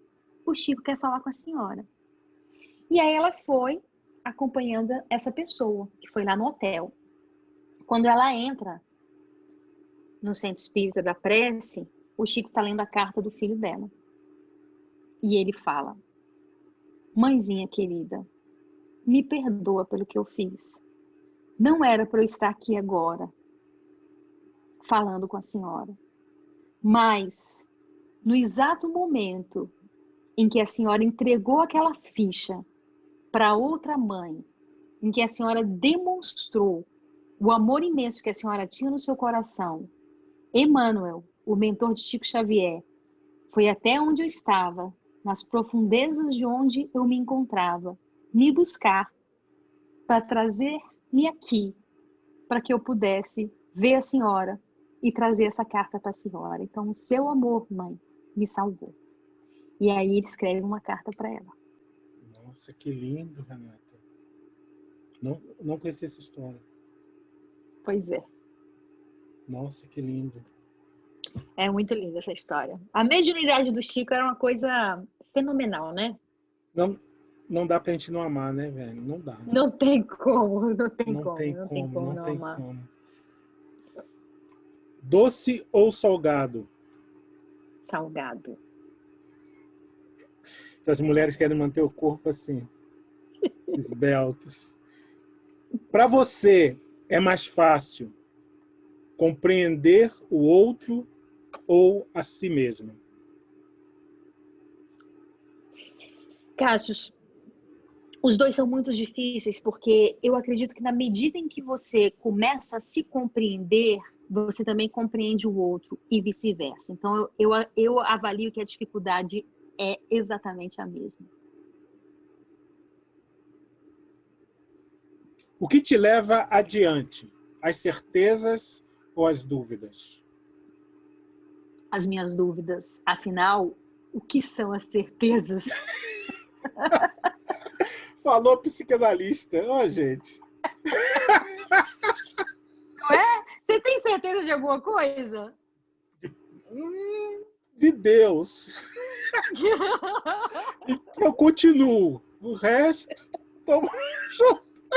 o Chico quer falar com a senhora. E aí ela foi acompanhando essa pessoa, que foi lá no hotel. Quando ela entra no centro espírita da prece, o Chico está lendo a carta do filho dela. E ele fala, mãezinha querida, me perdoa pelo que eu fiz. Não era para eu estar aqui agora, falando com a senhora. Mas, no exato momento em que a senhora entregou aquela ficha para outra mãe, em que a senhora demonstrou o amor imenso que a senhora tinha no seu coração, Emmanuel, o mentor de Chico Xavier, foi até onde eu estava, nas profundezas de onde eu me encontrava, me buscar, para trazer-me aqui, para que eu pudesse ver a senhora e trazer essa carta para a senhora. Então, o seu amor, mãe, me salvou. E aí ele escreve uma carta para ela. Nossa, que lindo, Renata. Não conhecia essa história. Pois é. Nossa, que lindo. É muito linda essa história. A mediunidade do Chico era uma coisa fenomenal, né? Não dá pra gente não amar, né, velho? Não dá. Não tem como, Não tem como. não amar. Doce ou salgado? Salgado. Essas mulheres querem manter o corpo assim, esbeltos. Para você, é mais fácil compreender o outro ou a si mesmo? Cássio, os dois são muito difíceis, porque eu acredito que na medida em que você começa a se compreender, você também compreende o outro e vice-versa. Então, eu avalio que a dificuldade é exatamente a mesma. O que te leva adiante? As certezas ou as dúvidas? As minhas dúvidas. Afinal, o que são as certezas? Falou psicanalista. Ó, gente. Não é? Você tem certeza de alguma coisa? De Deus. E eu continuo. O resto...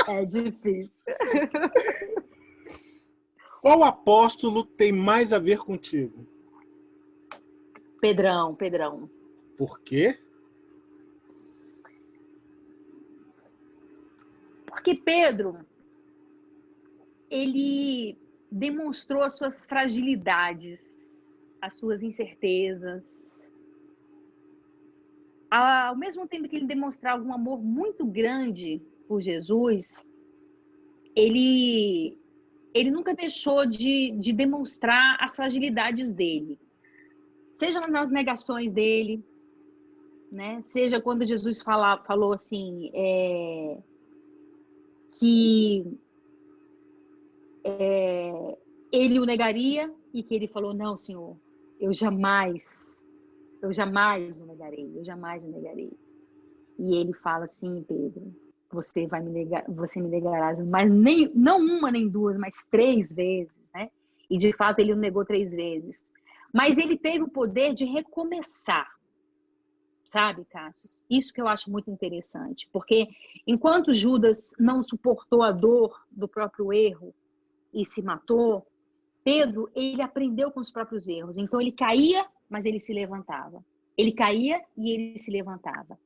É difícil. Qual apóstolo tem mais a ver contigo? Pedrão. Por quê? Porque Pedro, ele demonstrou as suas fragilidades, as suas incertezas. Ao mesmo tempo que ele demonstrava um amor muito grande por Jesus, ele nunca deixou de demonstrar as fragilidades dele. Seja nas negações dele, né? Seja quando Jesus falou assim, que ele o negaria e que ele falou, não, Senhor, eu jamais o negarei, eu jamais o negarei. E ele fala assim, Pedro, você me negarás, mas não uma nem duas, mas 3 vezes, né? E de fato ele o negou 3 vezes. Mas ele teve o poder de recomeçar, sabe, Cássio? Isso que eu acho muito interessante, porque enquanto Judas não suportou a dor do próprio erro e se matou, Pedro, ele aprendeu com os próprios erros. Então ele caía, mas ele se levantava. Ele caía e ele se levantava.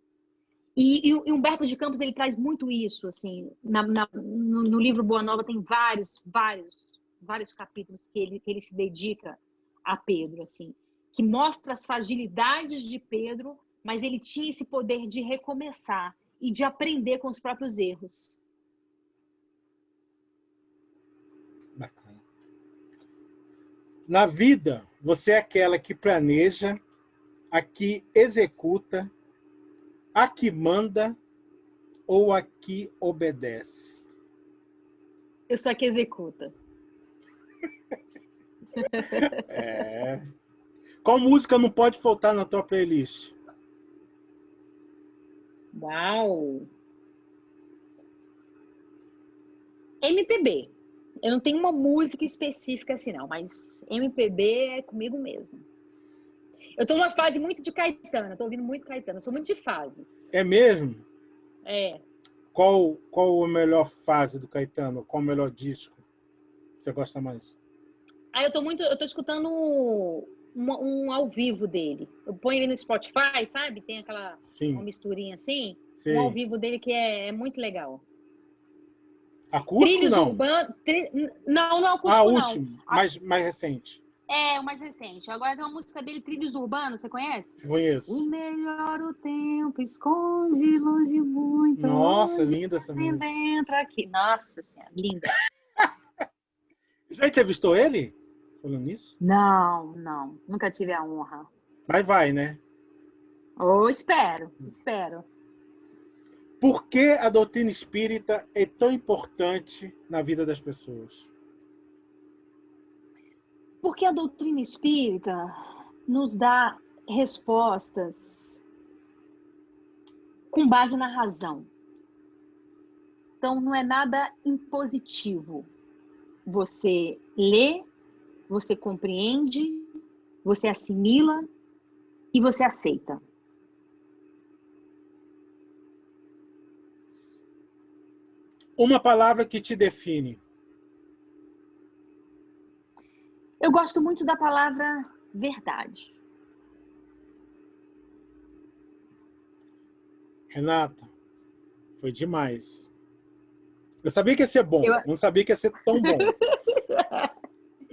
E Humberto de Campos, ele traz muito isso, assim, no livro Boa Nova tem vários capítulos que ele se dedica a Pedro, assim, que mostra as fragilidades de Pedro, mas ele tinha esse poder de recomeçar e de aprender com os próprios erros. Bacana. Na vida, você é aquela que planeja, a que executa, a que manda ou a que obedece? Eu sou a que executa. Qual música não pode faltar na tua playlist? Uau! MPB. Eu não tenho uma música específica assim, não, mas MPB é comigo mesmo. Eu tô numa fase muito de Caetano, tô ouvindo muito Caetano, eu sou muito de fase. É mesmo? É. Qual a melhor fase do Caetano? Qual o melhor disco que você gosta mais? Eu tô escutando um ao vivo dele. Eu ponho ele no Spotify, sabe? Tem uma misturinha assim. Sim. Um ao vivo dele que é muito legal. Acústico, Trilhos não? urbanos. Não acústico, o último, mais recente. O mais recente. Agora tem uma música dele, Trilhos Urbanos, você conhece? Conheço. O melhor o tempo esconde longe muito. Nossa, linda essa música. Dentro aqui. Nossa Senhora, linda. Já entrevistou ele? Falando nisso? Não. Nunca tive a honra. Mas vai, né? Espero. Por que a doutrina espírita é tão importante na vida das pessoas? Porque a doutrina espírita nos dá respostas com base na razão. Então, não é nada impositivo. Você lê, você compreende, você assimila e você aceita. Uma palavra que te define. Eu gosto muito da palavra verdade. Renata, foi demais. Eu sabia que ia ser bom, não sabia que ia ser tão bom.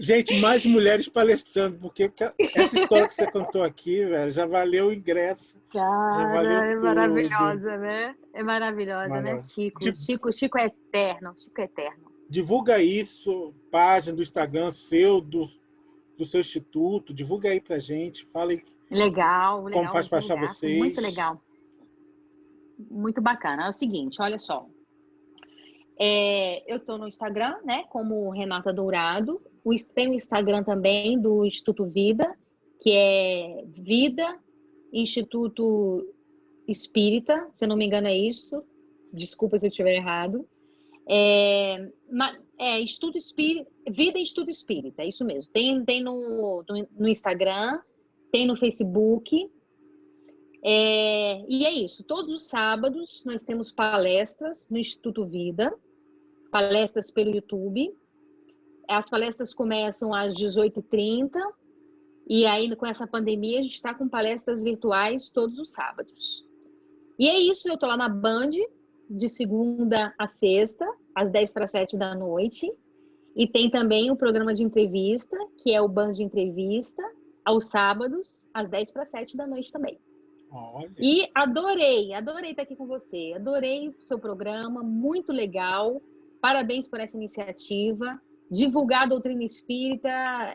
Gente, mais mulheres palestrando, porque essa história que você contou aqui, velho, já valeu o ingresso. Cara, já valeu é tudo. Maravilhosa, né? É maravilhosa, né? Chico é eterno. Chico é eterno. Divulga isso, página do Instagram seu, do seu instituto, divulga aí pra gente, fala aí legal, como faz para achar vocês. Muito legal. Muito bacana. É o seguinte, olha só. Eu estou no Instagram, né, como Renata Dourado. Tem o Instagram também do Instituto Vida, que é Vida Instituto Espírita, se eu não me engano é isso. Desculpa se eu estiver errado. Instituto Espírita, Vida Instituto Espírita, é isso mesmo. Tem no Instagram, tem no Facebook. E é isso. Todos os sábados nós temos palestras no Instituto Vida, palestras pelo YouTube. As palestras começam às 18h30 e aí com essa pandemia a gente está com palestras virtuais todos os sábados. E é isso, eu estou lá na Band de segunda a sexta, às 6:50 da noite. E tem também o programa de entrevista, que é o Band de Entrevista, aos sábados, às 6:50 da noite também. Olha. E adorei estar aqui com você. Adorei o seu programa, muito legal. Parabéns por essa iniciativa. divulgar a doutrina espírita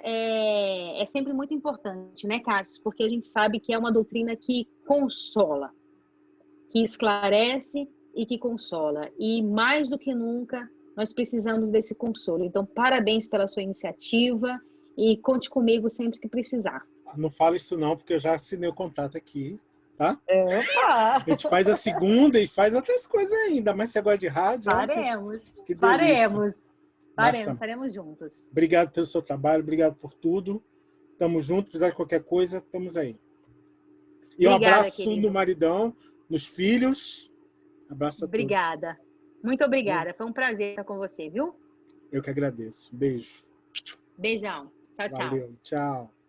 é sempre muito importante, né, Cássio? Porque a gente sabe que é uma doutrina que consola, que esclarece e que consola. E mais do que nunca, nós precisamos desse consolo. Então, parabéns pela sua iniciativa e conte comigo sempre que precisar. Não fala isso não, porque eu já assinei o contrato aqui, tá? Opa! A gente faz a segunda e faz outras coisas ainda, mas você gosta de rádio? Faremos. Que delícia. Faremos, Nossa, estaremos juntos. obrigado pelo seu trabalho, obrigado por tudo. Tamo junto, precisar de qualquer coisa, estamos aí. E um abraço querido. no maridão, nos filhos. Abraço a todos. Obrigada. Muito obrigada. Foi um prazer estar com você, viu? Eu que agradeço. Beijo. Beijão. Tchau, tchau. Valeu. Tchau.